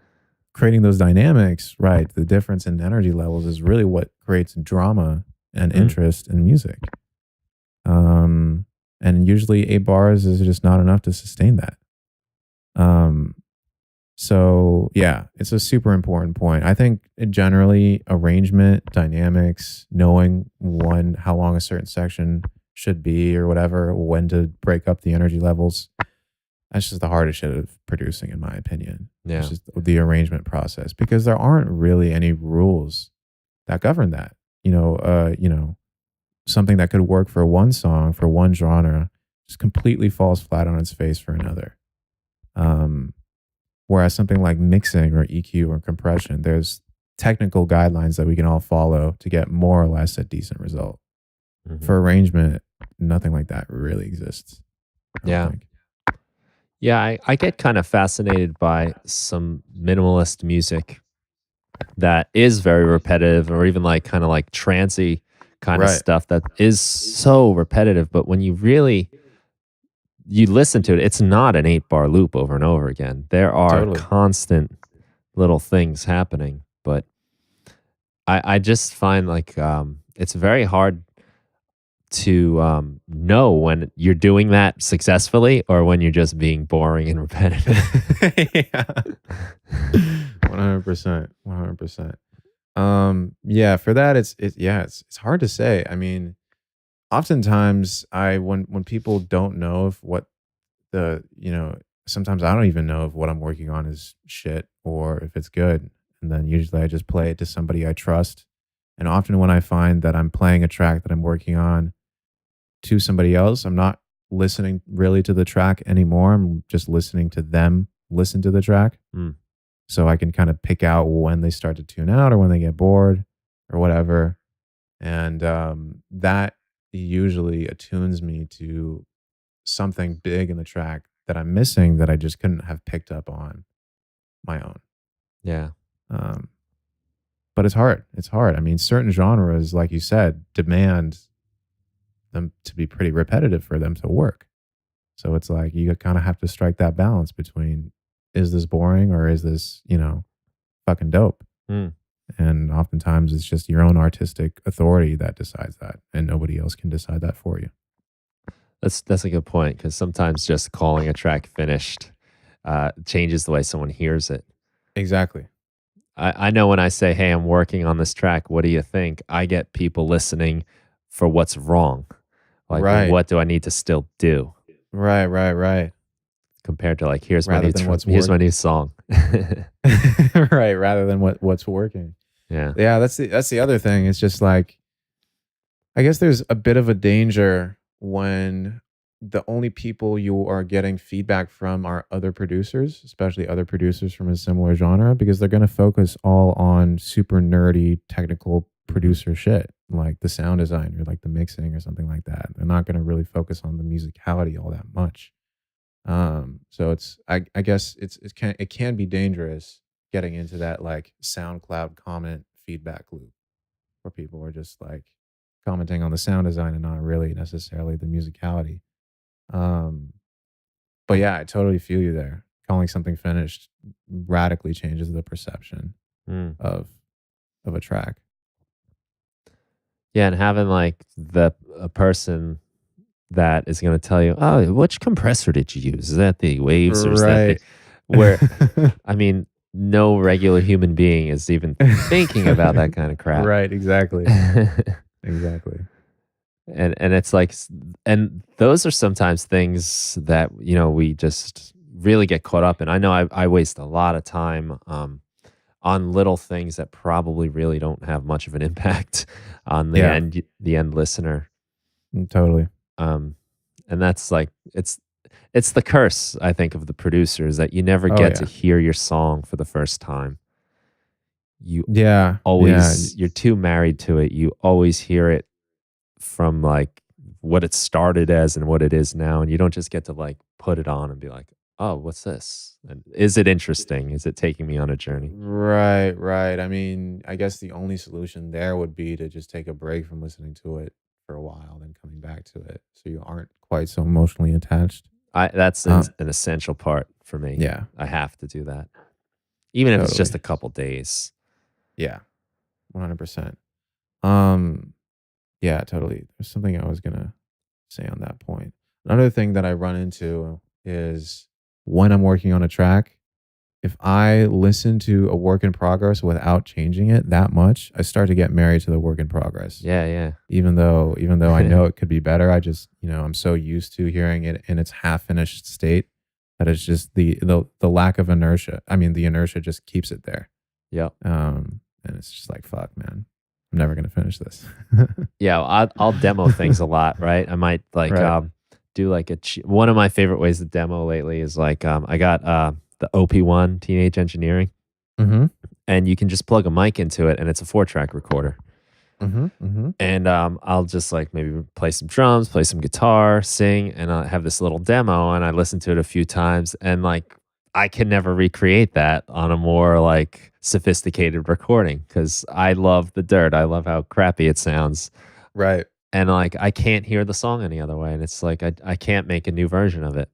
[SPEAKER 2] creating those dynamics, right? The difference in energy levels is really what creates drama and
[SPEAKER 1] Mm.
[SPEAKER 2] interest in music. Um, and usually 8 bars is just not enough to sustain that. Um, so yeah, it's a super important point. I think generally arrangement, dynamics, knowing how long a certain section should be or whatever, when to break up the energy levels. That's just the hardest shit of producing, in my opinion. It's
[SPEAKER 1] Yeah.
[SPEAKER 2] just the arrangement process because there aren't really any rules that govern that. Something that could work for one song for one genre just completely falls flat on its face for another. Um, Whereas something like mixing or EQ or compression, there's technical guidelines that we can all follow to get more or less a decent result.
[SPEAKER 1] Mhm.
[SPEAKER 2] For arrangement, nothing like that really exists. I don't
[SPEAKER 1] Yeah.
[SPEAKER 2] think.
[SPEAKER 1] Yeah, I get kind of fascinated by some minimalist music that is very repetitive or even like kind of like trancy kind of
[SPEAKER 2] Right.
[SPEAKER 1] stuff that is so repetitive, but when you listen to it, it's not an 8-bar loop over and over again. There are
[SPEAKER 2] Totally.
[SPEAKER 1] constant little things happening, but I just find like it's very hard to know when you're doing that successfully or when you're just being boring and repetitive.
[SPEAKER 2] Yeah. 100%. 100%. Yeah, for that it's hard to say. I mean, oftentimes when people don't know if what the, sometimes I don't even know if what I'm working on is shit or if it's good. And then usually I just play it to somebody I trust. And often when I find that I'm playing a track that I'm working on to somebody else, I'm not listening really to the track anymore. I'm just listening to them listen to the track.
[SPEAKER 1] Mm,
[SPEAKER 2] So I can kind of pick out when they start to tune out or when they get bored or whatever. And that usually attunes me to something big in the track that I'm missing that I just couldn't have picked up on my own.
[SPEAKER 1] yeah.
[SPEAKER 2] Um, but it's hard. It's hard. I mean, certain genres, like you said, demand them to be pretty repetitive for them to work. So it's like you kind of have to strike that balance between is this boring or is this, fucking dope?
[SPEAKER 1] Mm.
[SPEAKER 2] And oftentimes it's just your own artistic authority that decides that, and nobody else can decide that for you.
[SPEAKER 1] That's a good point because sometimes just calling a track finished changes the way someone hears it.
[SPEAKER 2] Exactly.
[SPEAKER 1] I know when I say, "Hey, I'm working on this track. What do you think?" I get people listening for what's wrong. Like,
[SPEAKER 2] Right.
[SPEAKER 1] what do I need to still do?
[SPEAKER 2] Right. Right. Right.
[SPEAKER 1] Compared to like, here's my
[SPEAKER 2] Rather than what's
[SPEAKER 1] here's my
[SPEAKER 2] working.
[SPEAKER 1] new song.
[SPEAKER 2] Right. Rather than what's working.
[SPEAKER 1] Yeah.
[SPEAKER 2] Yeah. That's the other thing. It's just like I guess there's a bit of a danger when the only people you are getting feedback from are other producers, especially other producers from a similar genre, because they're going to focus all on super nerdy technical
[SPEAKER 1] Mhm.
[SPEAKER 2] producer shit, like the sound design or like the mixing or something like that. They're not going to really focus on the musicality all that much. So I guess it can be dangerous getting into that like SoundCloud comment feedback loop where people are just like commenting on the sound design and not really necessarily the musicality. Um, but yeah, I totally feel you there. Calling something finished radically changes the perception
[SPEAKER 1] Mm.
[SPEAKER 2] of a track.
[SPEAKER 1] Yeah, and having like a person that is going to tell you, "Oh, which compressor did you use? Is that the waves or is that the?"
[SPEAKER 2] Right.
[SPEAKER 1] Where, I mean, no regular human being is even thinking about that kind of crap.
[SPEAKER 2] Right, exactly. Exactly.
[SPEAKER 1] And it's like and those are sometimes things that we just really get caught up in. I know I waste a lot of time on little things that probably really don't have much of an impact on
[SPEAKER 2] Yeah,
[SPEAKER 1] the end listener.
[SPEAKER 2] totally.
[SPEAKER 1] um and that's like it's the curse, I think, of the producers, that you never
[SPEAKER 2] Oh
[SPEAKER 1] get to
[SPEAKER 2] yeah.
[SPEAKER 1] hear your song for the first time. You
[SPEAKER 2] Yeah, yeah.
[SPEAKER 1] always you're too married to it. You always hear it from like what it started as and what it is now, and you don't just get to like put it on and be like, "Oh, what's this? And is it interesting? Is it taking me on a journey?"
[SPEAKER 2] Right, right. I mean, I guess the only solution there would be to just take a break from listening to it for a while, then coming back to it, so you aren't quite so emotionally attached.
[SPEAKER 1] I That's
[SPEAKER 2] Uh,
[SPEAKER 1] an essential part for me.
[SPEAKER 2] yeah,
[SPEAKER 1] I have to do that, even if it's just
[SPEAKER 2] totally.
[SPEAKER 1] a couple days.
[SPEAKER 2] Yeah, 100%. Um, yeah, totally. There's something I was gonna say on that point. Another thing that I run into is when I'm working on a track, if I listen to a work in progress without changing it that much, I start to get married to the work in progress.
[SPEAKER 1] Yeah,
[SPEAKER 2] Even though I know it could be better, I just, I'm so used to hearing it in its half finished state that it's just the lack of inertia. I mean, the inertia just keeps it there.
[SPEAKER 1] yeah,
[SPEAKER 2] And it's just like, fuck, man, I'm never gonna finish this.
[SPEAKER 1] yeah. I'll demo things a lot, right? I might like
[SPEAKER 2] Right.
[SPEAKER 1] do like one of my favorite ways to demo lately is like I got the OP1 Teenage Engineering,
[SPEAKER 2] Mm-hmm.
[SPEAKER 1] and you can just plug a mic into it, and it's a 4-track recorder.
[SPEAKER 2] Mm-hmm. Mm-hmm.
[SPEAKER 1] And I'll just like maybe play some drums, play some guitar, sing, and I have this little demo. And I listen to it a few times, and like I can never recreate that on a more like sophisticated recording because I love the dirt. I love how crappy it sounds,
[SPEAKER 2] Right.
[SPEAKER 1] and like I can't hear the song any other way. And it's like I can't make a new version of it.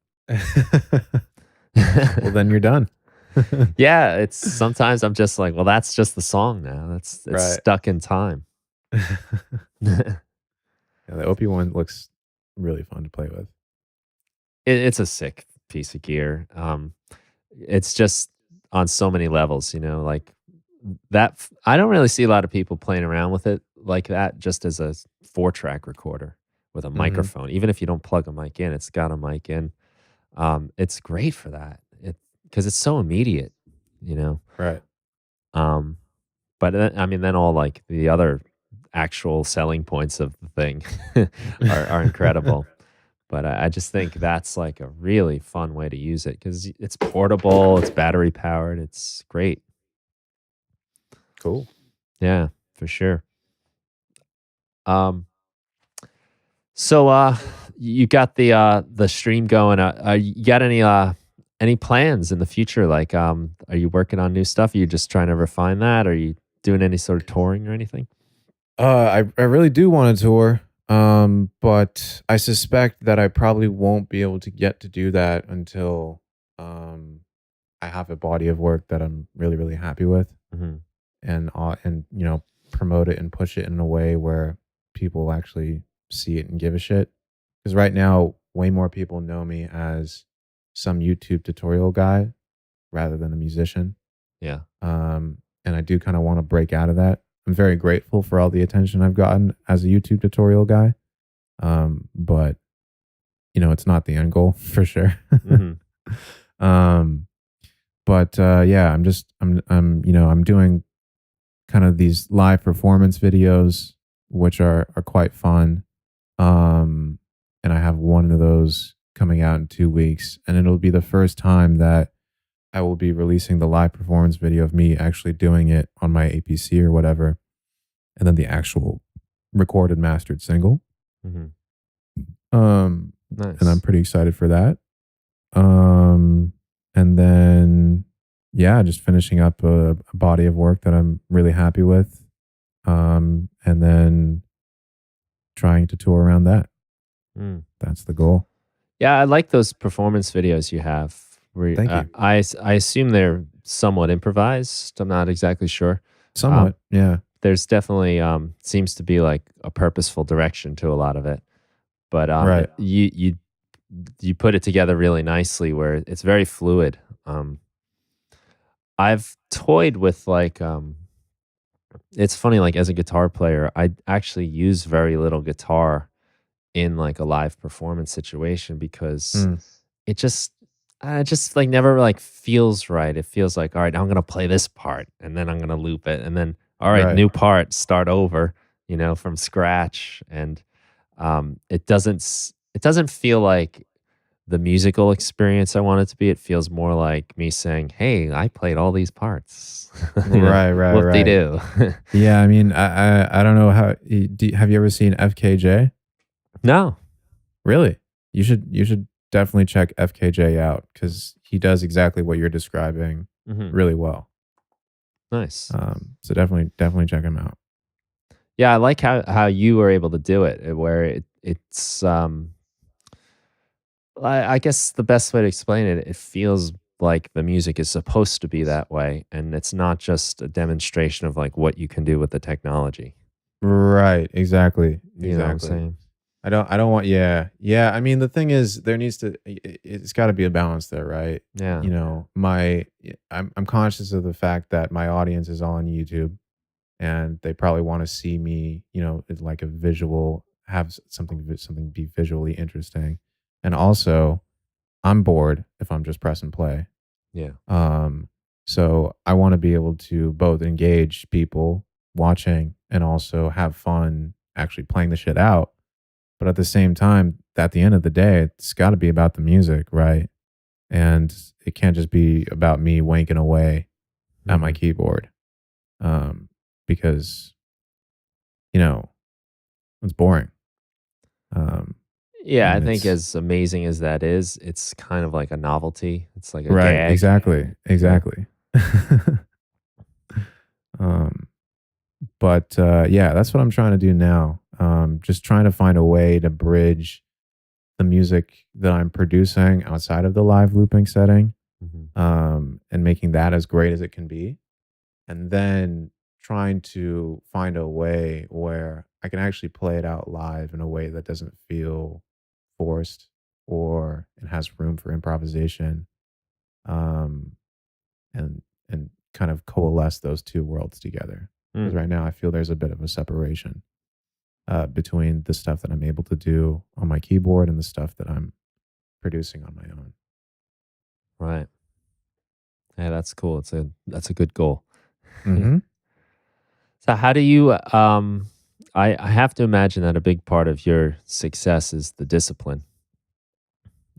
[SPEAKER 2] Well, then you're done.
[SPEAKER 1] Yeah, it's sometimes I'm just like, well, that's just the song now. It's
[SPEAKER 2] Right.
[SPEAKER 1] stuck in time.
[SPEAKER 2] Yeah, the OP one looks really fun to play with.
[SPEAKER 1] It's a sick piece of gear. It's just on so many levels, like I don't really see a lot of people playing around with it like that just as a 4-track recorder with a
[SPEAKER 2] Mhm.
[SPEAKER 1] microphone. Even if you don't plug a mic in, it's got a mic in. It's great for that. Because it's so immediate, you know.
[SPEAKER 2] Right.
[SPEAKER 1] Um, but then, I mean, then all like the other actual selling points of the thing are incredible. But I just think that's like a really fun way to use it because it's portable, it's battery powered, it's great.
[SPEAKER 2] Cool.
[SPEAKER 1] Yeah, for sure. Um, so you got the stream going. You got any plans in the future? Like, are you working on new stuff? Are you just trying to refine that? Are you doing any sort of touring or anything?
[SPEAKER 2] I really do want to tour, but I suspect that I probably won't be able to get to do that until um, I have a body of work that I'm really really happy with,
[SPEAKER 1] Hmm.
[SPEAKER 2] and promote it and push it in a way where people actually see it and give a shit. Because right now, way more people know me as some YouTube tutorial guy rather than a musician.
[SPEAKER 1] Yeah.
[SPEAKER 2] And I do kind of want to break out of that. I'm very grateful for all the attention I've gotten as a YouTube tutorial guy. But it's not the end goal for sure.
[SPEAKER 1] Hmm.
[SPEAKER 2] um, but yeah, I'm doing kind of these live performance videos, which are quite fun. Um, and I have one of those coming out in 2 weeks, and it'll be the first time that I will be releasing the live performance video of me actually doing it on my APC or whatever, and then the actual recorded mastered single.
[SPEAKER 1] Hmm.
[SPEAKER 2] Um, and I'm
[SPEAKER 1] Nice.
[SPEAKER 2] pretty excited for that. Um, and then yeah, just finishing up a body of work that I'm really happy with. And then trying to tour around that.
[SPEAKER 1] Mm.
[SPEAKER 2] That's the goal.
[SPEAKER 1] Yeah, I like those performance videos you have. Where
[SPEAKER 2] Thank you.
[SPEAKER 1] I assume they're somewhat improvised. I'm not exactly sure. Um,
[SPEAKER 2] Somewhat, yeah.
[SPEAKER 1] there's definitely seems to be like a purposeful direction to a lot of it. But
[SPEAKER 2] Right.
[SPEAKER 1] you put it together really nicely where it's very fluid. I've toyed with like it's funny, like as a guitar player, I actually use very little guitar in like a live performance situation because
[SPEAKER 2] Mm,
[SPEAKER 1] it just like never like feels right. It feels like, all right, I'm gonna play this part and then I'm gonna loop it and then all right,
[SPEAKER 2] right.
[SPEAKER 1] new part, start over, from scratch. And it doesn't feel like the musical experience I want it to be. It feels more like me saying, "Hey, I played all these parts."
[SPEAKER 2] Right, right,
[SPEAKER 1] Whoop de
[SPEAKER 2] right.
[SPEAKER 1] doo.
[SPEAKER 2] Yeah, I mean, I don't know have you ever seen FKJ?
[SPEAKER 1] No.
[SPEAKER 2] Really? You should definitely check FKJ out because he does exactly what you're describing
[SPEAKER 1] Hmm.
[SPEAKER 2] really well.
[SPEAKER 1] Nice.
[SPEAKER 2] So definitely check him out.
[SPEAKER 1] Yeah, I like how you were able to do it, where it's I guess the best way to explain it, it feels like the music is supposed to be that way, and it's not just a demonstration of like what you can do with the technology.
[SPEAKER 2] Right, exactly,
[SPEAKER 1] You know what I'm
[SPEAKER 2] exactly.
[SPEAKER 1] saying?
[SPEAKER 2] I don't want yeah. I mean, the thing is there needs to it's gotta be a balance there, right?
[SPEAKER 1] Yeah.
[SPEAKER 2] I'm conscious of the fact that my audience is on YouTube and they probably wanna see me, like a visual have something be visually interesting. And also, I'm bored if I'm just pressing play.
[SPEAKER 1] Yeah.
[SPEAKER 2] Um, so I want to be able to both engage people watching and also have fun actually playing the shit out. But at the same time, at the end of the day, it's got to be about the music, right? And it can't just be about me wanking away at my
[SPEAKER 1] Hmm.
[SPEAKER 2] keyboard, because you know it's boring. Um,
[SPEAKER 1] Yeah, I
[SPEAKER 2] and
[SPEAKER 1] think
[SPEAKER 2] it's
[SPEAKER 1] as amazing as that is, it's kind of like a novelty. It's like a
[SPEAKER 2] right,
[SPEAKER 1] gag.
[SPEAKER 2] exactly,
[SPEAKER 1] Yeah.
[SPEAKER 2] exactly. um, But, yeah, that's what I'm trying to do now. Just trying to find a way to bridge the music that I'm producing outside of the live looping setting,
[SPEAKER 1] Hmm.
[SPEAKER 2] and making that as great as it can be. And then trying to find a way where I can actually play it out live in a way that doesn't feel forced, or it has room for improvisation, um, and kind of coalesce those two worlds together. Because
[SPEAKER 1] Mm,
[SPEAKER 2] right now I feel there's a bit of a separation between the stuff that I'm able to do on my keyboard and the stuff that I'm producing on my own.
[SPEAKER 1] right. Yeah, that's cool. That's a good goal.
[SPEAKER 2] Hmm.
[SPEAKER 1] So how do you I have to imagine that a big part of your success is the discipline.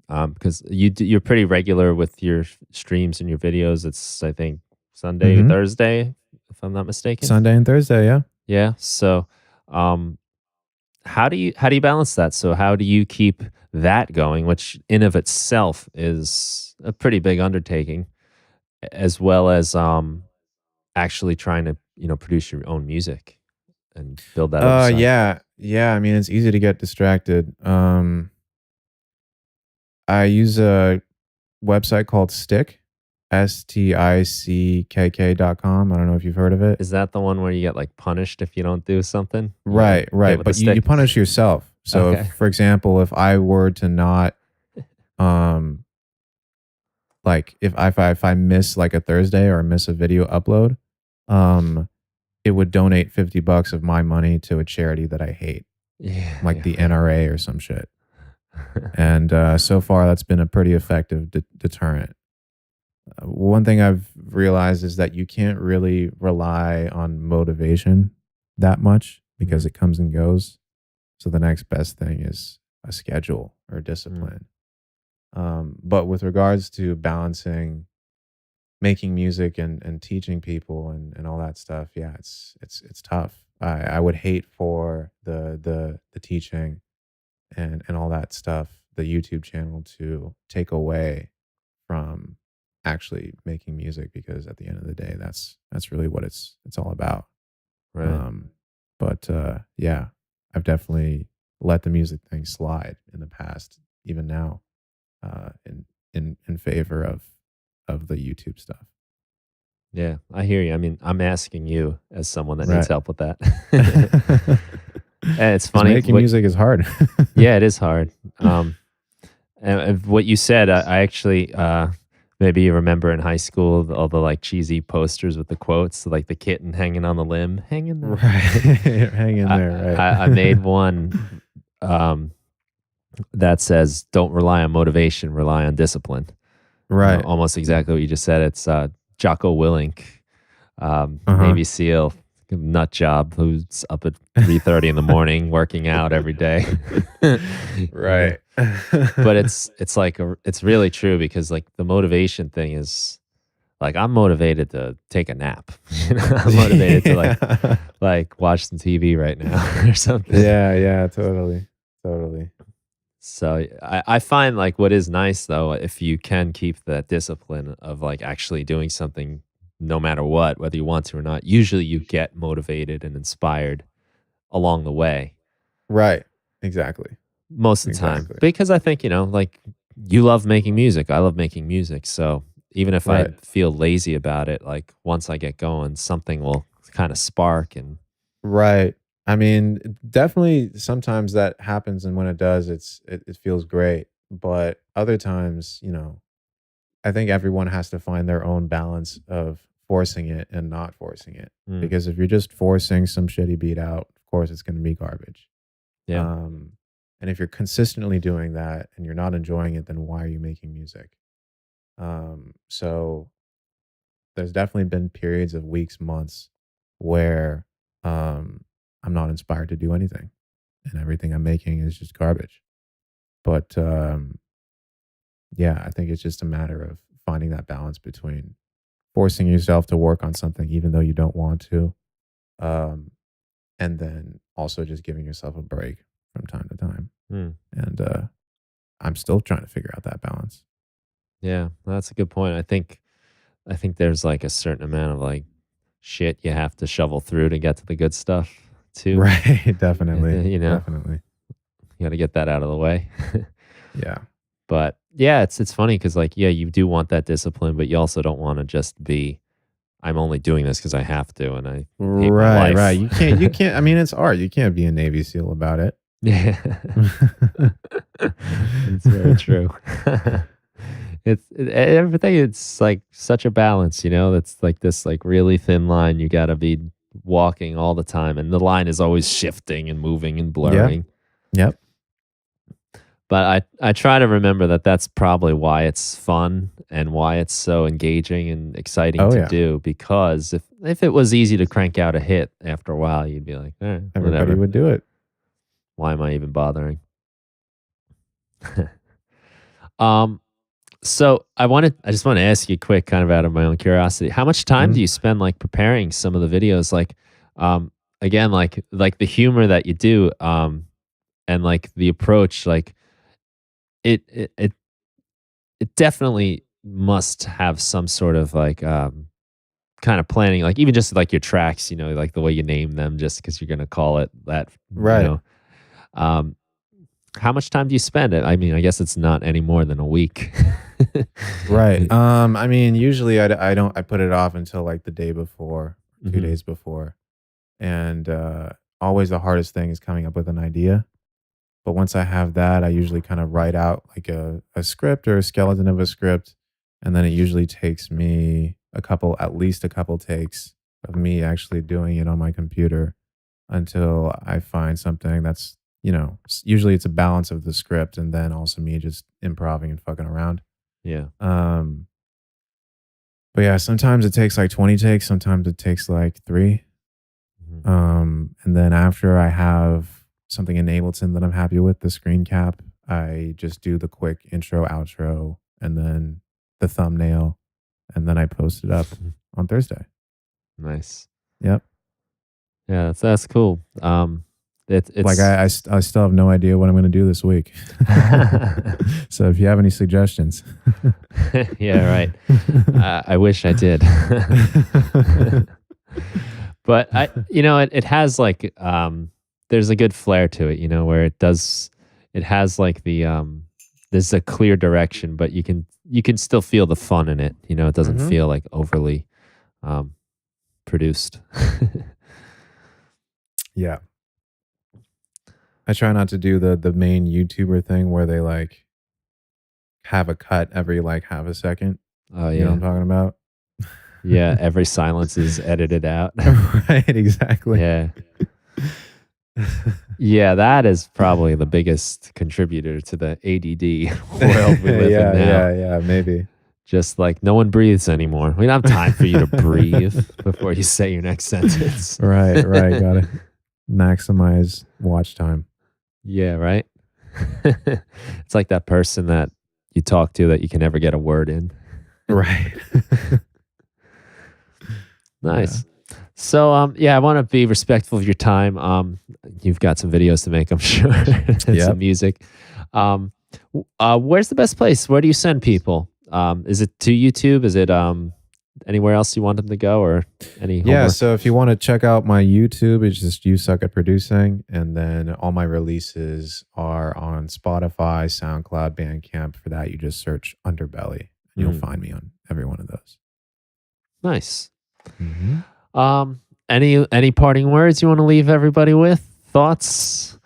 [SPEAKER 1] Because you're pretty regular with your streams and your videos. It's I think Sunday,
[SPEAKER 2] Hmm.
[SPEAKER 1] Thursday, if I'm not mistaken.
[SPEAKER 2] Sunday and Thursday, yeah.
[SPEAKER 1] Yeah. So um how do you balance that? So how do you keep that going, which in of itself is a pretty big undertaking, as well as actually trying to, produce your own music and build that other side.
[SPEAKER 2] Yeah, yeah. I mean, it's easy to get distracted. I use a website called stick.com. I don't know if you've heard of it.
[SPEAKER 1] Is that the one where you get like punished if you don't do something? You get
[SPEAKER 2] Right,
[SPEAKER 1] hit
[SPEAKER 2] right.
[SPEAKER 1] with a
[SPEAKER 2] But you
[SPEAKER 1] stick?
[SPEAKER 2] punish yourself. So, if,
[SPEAKER 1] Okay.
[SPEAKER 2] for example, if I were to not, um, like if I miss like a Thursday or miss a video upload, um, it would donate $50 of my money to a charity that I hate,
[SPEAKER 1] Yeah,
[SPEAKER 2] like the
[SPEAKER 1] yeah.
[SPEAKER 2] NRA or some shit. And so far, that's been a pretty effective deterrent. One thing I've realized is that you can't really rely on motivation that much because
[SPEAKER 1] Mhm,
[SPEAKER 2] it comes and goes. So the next best thing is a schedule or
[SPEAKER 1] mm,
[SPEAKER 2] discipline. But with regards to balancing making music and teaching people and all that stuff, yeah, it's tough. I would hate for the teaching and all that stuff, the YouTube channel, to take away from actually making music, because at the end of the day, that's really what it's all about.
[SPEAKER 1] right.
[SPEAKER 2] Um, but yeah, I've definitely let the music thing slide in the past, even now, in favor of the YouTube stuff.
[SPEAKER 1] Yeah, I hear you. I mean, I'm asking you as someone that needs
[SPEAKER 2] Right.
[SPEAKER 1] help with that. And it's
[SPEAKER 2] Because
[SPEAKER 1] funny
[SPEAKER 2] making
[SPEAKER 1] what
[SPEAKER 2] music is hard.
[SPEAKER 1] yeah, it is hard. And what you said, I actually, maybe you remember in high school all the like cheesy posters with the quotes, like the kitten hanging on the limb, hang in
[SPEAKER 2] Right.
[SPEAKER 1] there.
[SPEAKER 2] Hang in
[SPEAKER 1] I,
[SPEAKER 2] there.
[SPEAKER 1] I made one um, that says, "Don't rely on motivation, rely on discipline."
[SPEAKER 2] Right.
[SPEAKER 1] Almost exactly what you just said. It's Jocko Willink,
[SPEAKER 2] Uh huh.
[SPEAKER 1] Navy SEAL, nut job, who's up at 3:30 in the morning working out every day. Yeah.
[SPEAKER 2] Right.
[SPEAKER 1] But it's like it's really true because like the motivation thing is like I'm motivated to take a nap. I'm motivated to
[SPEAKER 2] Yeah.
[SPEAKER 1] watch some TV right now or something.
[SPEAKER 2] Yeah, yeah, totally. Totally.
[SPEAKER 1] So I find like what is nice though, if you can keep that discipline of like actually doing something no matter what, whether you want to or not, usually you get motivated and inspired along the way
[SPEAKER 2] Right. Exactly.
[SPEAKER 1] most of the time.
[SPEAKER 2] Exactly.
[SPEAKER 1] Because I think, like you love making music. I love making music. So even if I
[SPEAKER 2] Right.
[SPEAKER 1] feel lazy about it, like once I get going, something will kind of spark and
[SPEAKER 2] Right. I mean, definitely sometimes that happens, and when it does, it feels great. But other times, I think everyone has to find their own balance of forcing it and not forcing it.
[SPEAKER 1] mm,
[SPEAKER 2] Because if you're just forcing some shitty beat out, of course it's going to be garbage.
[SPEAKER 1] yeah,
[SPEAKER 2] Um, and if you're consistently doing that and you're not enjoying it, then why are you making music? So there's definitely been periods of weeks, months where um, I'm not inspired to do anything, and everything I'm making is just garbage. But yeah, I think it's just a matter of finding that balance between forcing yourself to work on something even though you don't want to, um, and then also just giving yourself a break from time to time.
[SPEAKER 1] mm,
[SPEAKER 2] And I'm still trying to figure out that balance.
[SPEAKER 1] yeah, that's a good point. I think there's like a certain amount of like shit you have to shovel through to get to the good stuff too.
[SPEAKER 2] Right. Definitely.
[SPEAKER 1] You know,
[SPEAKER 2] Definitely.
[SPEAKER 1] you got to get that out of the way.
[SPEAKER 2] Yeah.
[SPEAKER 1] But yeah, it's funny because like yeah, you do want that discipline, but you also don't want to just be I'm only doing this because I have to, and I hate my
[SPEAKER 2] Right, right.
[SPEAKER 1] life.
[SPEAKER 2] You can't, I mean, it's art. You can't be a Navy SEAL about it.
[SPEAKER 1] Yeah, it's very true. Everything. It's like such a balance, you know. It's like this like really thin line. You got to be walking all the time, and the line is always shifting and moving and
[SPEAKER 2] Yeah.
[SPEAKER 1] blurring.
[SPEAKER 2] Yep.
[SPEAKER 1] But I try to remember that that's probably why it's fun and why it's so engaging and exciting
[SPEAKER 2] Oh
[SPEAKER 1] to
[SPEAKER 2] yeah.
[SPEAKER 1] do. Because if it was easy to crank out a hit after a while, you'd be like,
[SPEAKER 2] Everybody
[SPEAKER 1] whatever.
[SPEAKER 2] would do it.
[SPEAKER 1] Why am I even bothering? um. So I just want to ask you quick, kind of out of my own curiosity, how much time do
[SPEAKER 2] Mhm.
[SPEAKER 1] you spend like preparing some of the videos? Like, again, like the humor that you do, and like the approach, like it it it, it definitely must have some sort of like kind of planning, like even just like your tracks, you know, like the way you name them, just because you're gonna call it that, you
[SPEAKER 2] Right.
[SPEAKER 1] know. Um, how much time do you spend it? I mean, I guess it's not any more than a week.
[SPEAKER 2] Right. I mean, usually I don't I put it off until like the day before, 2
[SPEAKER 1] Hmm.
[SPEAKER 2] days before. And always the hardest thing is coming up with an idea. But once I have that, I usually kind of write out like a script or a skeleton of a script. And then it usually takes me at least a couple takes of me actually doing it on my computer until I find something that's, usually it's a balance of the script and then also me just improving and fucking around.
[SPEAKER 1] Yeah.
[SPEAKER 2] Um, but yeah, sometimes it takes like 20 takes, sometimes it takes like three.
[SPEAKER 1] Mhm.
[SPEAKER 2] And then after I have something in Ableton that I'm happy with, the screen cap, I just do the quick intro, outro, and then the thumbnail, and then I post it up on Thursday.
[SPEAKER 1] Nice.
[SPEAKER 2] Yep.
[SPEAKER 1] Yeah, that's cool.
[SPEAKER 2] Like
[SPEAKER 1] It's
[SPEAKER 2] I still have no idea what I'm going to do this week. So if you have any suggestions,
[SPEAKER 1] yeah, right. I wish I did. But it has like there's a good flair to it, you know, where it has like there's a clear direction, but you can still feel the fun in it. You know, it doesn't
[SPEAKER 2] hmm
[SPEAKER 1] feel like overly um produced.
[SPEAKER 2] yeah, I try not to do the main YouTuber thing where they like have a cut every like half a second.
[SPEAKER 1] Oh
[SPEAKER 2] You know what
[SPEAKER 1] yeah.
[SPEAKER 2] I'm talking about?
[SPEAKER 1] Yeah, every silence is edited out.
[SPEAKER 2] Right, exactly.
[SPEAKER 1] Yeah. Yeah, that is probably the biggest contributor to the ADD world we live in
[SPEAKER 2] Yeah,
[SPEAKER 1] now.
[SPEAKER 2] yeah, yeah, maybe.
[SPEAKER 1] Just like no one breathes anymore. We don't have time for you to breathe before you say your next sentence.
[SPEAKER 2] Right, right, gotta maximize watch time.
[SPEAKER 1] Yeah, right? It's like that person that you talk to that you can never get a word in.
[SPEAKER 2] Right. Yeah.
[SPEAKER 1] Nice. So, yeah, I want to be respectful of your time. You've got some videos to make, I'm sure, and some
[SPEAKER 2] Yep.
[SPEAKER 1] music. Where's the best place? Where do you send people? Is it to YouTube? Is it anywhere else you want them to go, or any
[SPEAKER 2] Yeah,
[SPEAKER 1] homework?
[SPEAKER 2] so if you wanna check out my YouTube, it's just You Suck at Producing, and then all my releases are on Spotify, SoundCloud, Bandcamp. For that, you just search Underbelly, and you'll
[SPEAKER 1] Mm,
[SPEAKER 2] find me on every one of those.
[SPEAKER 1] nice.
[SPEAKER 2] Mhm.
[SPEAKER 1] Any parting words you want to leave everybody with? Thoughts?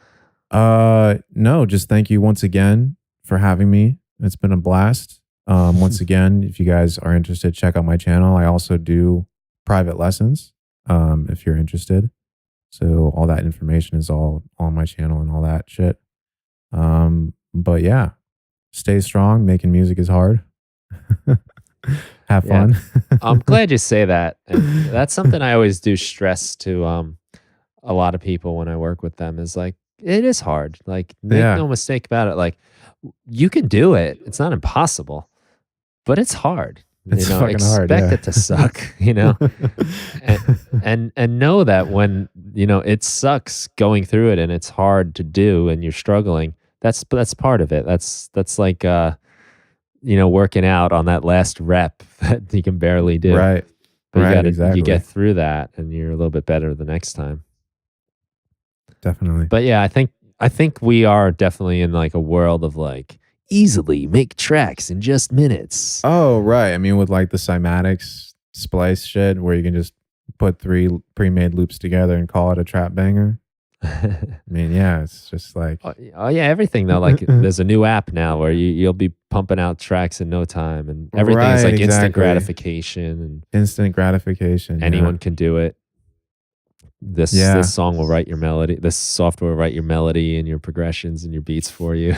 [SPEAKER 2] No, just thank you once again for having me. It's been a blast. Once again, if you guys are interested, check out my channel. I also do private lessons. If you're interested. So all that information is all on my channel and all that shit. But yeah, stay strong. Making music is hard. Have
[SPEAKER 1] Yeah.
[SPEAKER 2] fun.
[SPEAKER 1] I'm glad you say that. And that's something I always do stress to a lot of people when I work with them is like it is hard. Like make
[SPEAKER 2] Yeah,
[SPEAKER 1] no mistake about it. Like you can do it. It's not impossible, but it's hard. You
[SPEAKER 2] it's
[SPEAKER 1] know,
[SPEAKER 2] fucking hard.
[SPEAKER 1] expect
[SPEAKER 2] Yeah.
[SPEAKER 1] it to suck, you know. And, and know that when, it sucks going through it and it's hard to do and you're struggling, that's part of it. That's like working out on that last rep that you can barely do.
[SPEAKER 2] Right.
[SPEAKER 1] But
[SPEAKER 2] Right.
[SPEAKER 1] you
[SPEAKER 2] Exactly.
[SPEAKER 1] get through that and you're a little bit better the next time.
[SPEAKER 2] Definitely.
[SPEAKER 1] But yeah, I think we are definitely in like a world of like easily make tracks in just minutes.
[SPEAKER 2] Oh, right. I mean, with like the cymatics splice shit where you can just put three pre-made loops together and call it a trap banger. I mean, yeah, it's just like
[SPEAKER 1] Oh yeah, everything though. Like there's a new app now where you'll be pumping out tracks in no time, and everything is
[SPEAKER 2] right,
[SPEAKER 1] like instant
[SPEAKER 2] exactly.
[SPEAKER 1] gratification, and
[SPEAKER 2] Instant gratification. Yeah,
[SPEAKER 1] anyone can do it. This
[SPEAKER 2] yeah.
[SPEAKER 1] song will write your melody. This software will write your melody and your progressions and your beats for you.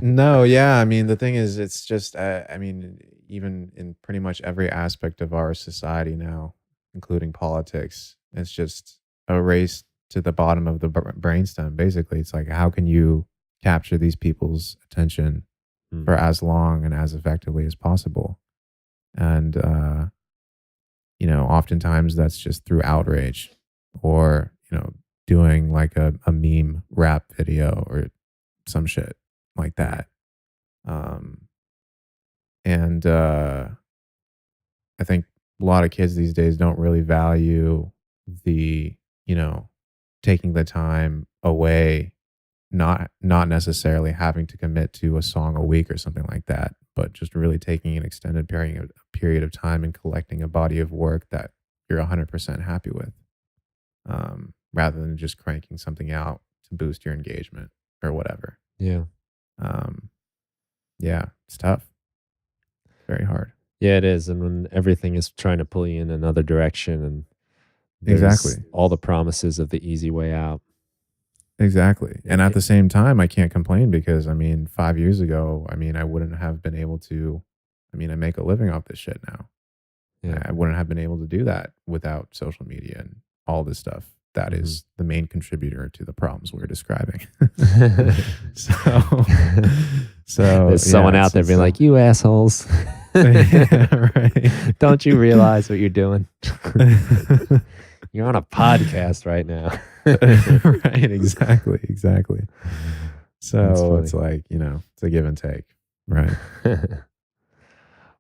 [SPEAKER 2] No, yeah. I mean, the thing is, it's just, I mean, even in pretty much every aspect of our society now, including politics, it's just a race to the bottom of the brainstem. Basically, it's like, how can you capture these people's attention
[SPEAKER 1] Hmm.
[SPEAKER 2] for as long and as effectively as possible? And, oftentimes that's just through outrage or, doing like a meme rap video or some shit like that. Um, and I think a lot of kids these days don't really value the, you know, taking the time away, not necessarily having to commit to a song a week or something like that, but just really taking an extended period of time and collecting a body of work that you're 100% happy with, rather than just cranking something out to boost your engagement or whatever.
[SPEAKER 1] Yeah.
[SPEAKER 2] Um, yeah, it's tough. Very hard.
[SPEAKER 1] Yeah, it is. And when everything is trying to pull you in another direction, and there's
[SPEAKER 2] Exactly.
[SPEAKER 1] all the promises of the easy way out.
[SPEAKER 2] Exactly.
[SPEAKER 1] It,
[SPEAKER 2] And at
[SPEAKER 1] it,
[SPEAKER 2] the same time, I can't complain because I mean, 5 years ago, I mean, I wouldn't have been able to I make a living off this shit now.
[SPEAKER 1] yeah.
[SPEAKER 2] I wouldn't have been able to do that without social media and all this stuff. That
[SPEAKER 1] Mhm.
[SPEAKER 2] is the main contributor to the problems we're describing. so, so
[SPEAKER 1] There's
[SPEAKER 2] yeah,
[SPEAKER 1] someone out there being
[SPEAKER 2] it's
[SPEAKER 1] like, "You assholes!
[SPEAKER 2] yeah, right.
[SPEAKER 1] Don't you realize what you're doing? You're on a podcast right now."
[SPEAKER 2] Right, exactly, exactly.
[SPEAKER 1] That's
[SPEAKER 2] So
[SPEAKER 1] funny.
[SPEAKER 2] it's like, it's a give and take, right?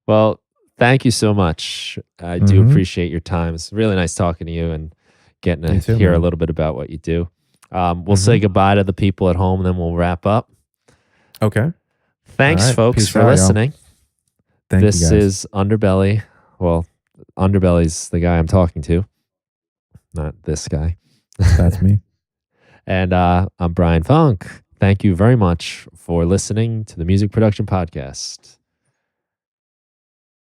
[SPEAKER 1] Well, thank you so much. I do
[SPEAKER 2] Mhm.
[SPEAKER 1] appreciate your time. It's really nice talking to you and getting to
[SPEAKER 2] You too,
[SPEAKER 1] hear a
[SPEAKER 2] man.
[SPEAKER 1] little bit about what you do. We'll say
[SPEAKER 2] Mhm.
[SPEAKER 1] goodbye to the people at home, and then we'll wrap up.
[SPEAKER 2] Okay. All
[SPEAKER 1] Thanks,
[SPEAKER 2] right.
[SPEAKER 1] folks,
[SPEAKER 2] Peace
[SPEAKER 1] for
[SPEAKER 2] out, y'all.
[SPEAKER 1] listening.
[SPEAKER 2] Thank you
[SPEAKER 1] This
[SPEAKER 2] guys.
[SPEAKER 1] is Underbelly. Well, Underbelly's the guy I'm talking to, not this guy.
[SPEAKER 2] That's me.
[SPEAKER 1] And I'm Brian Funk. Thank you very much for listening to the Music Production Podcast.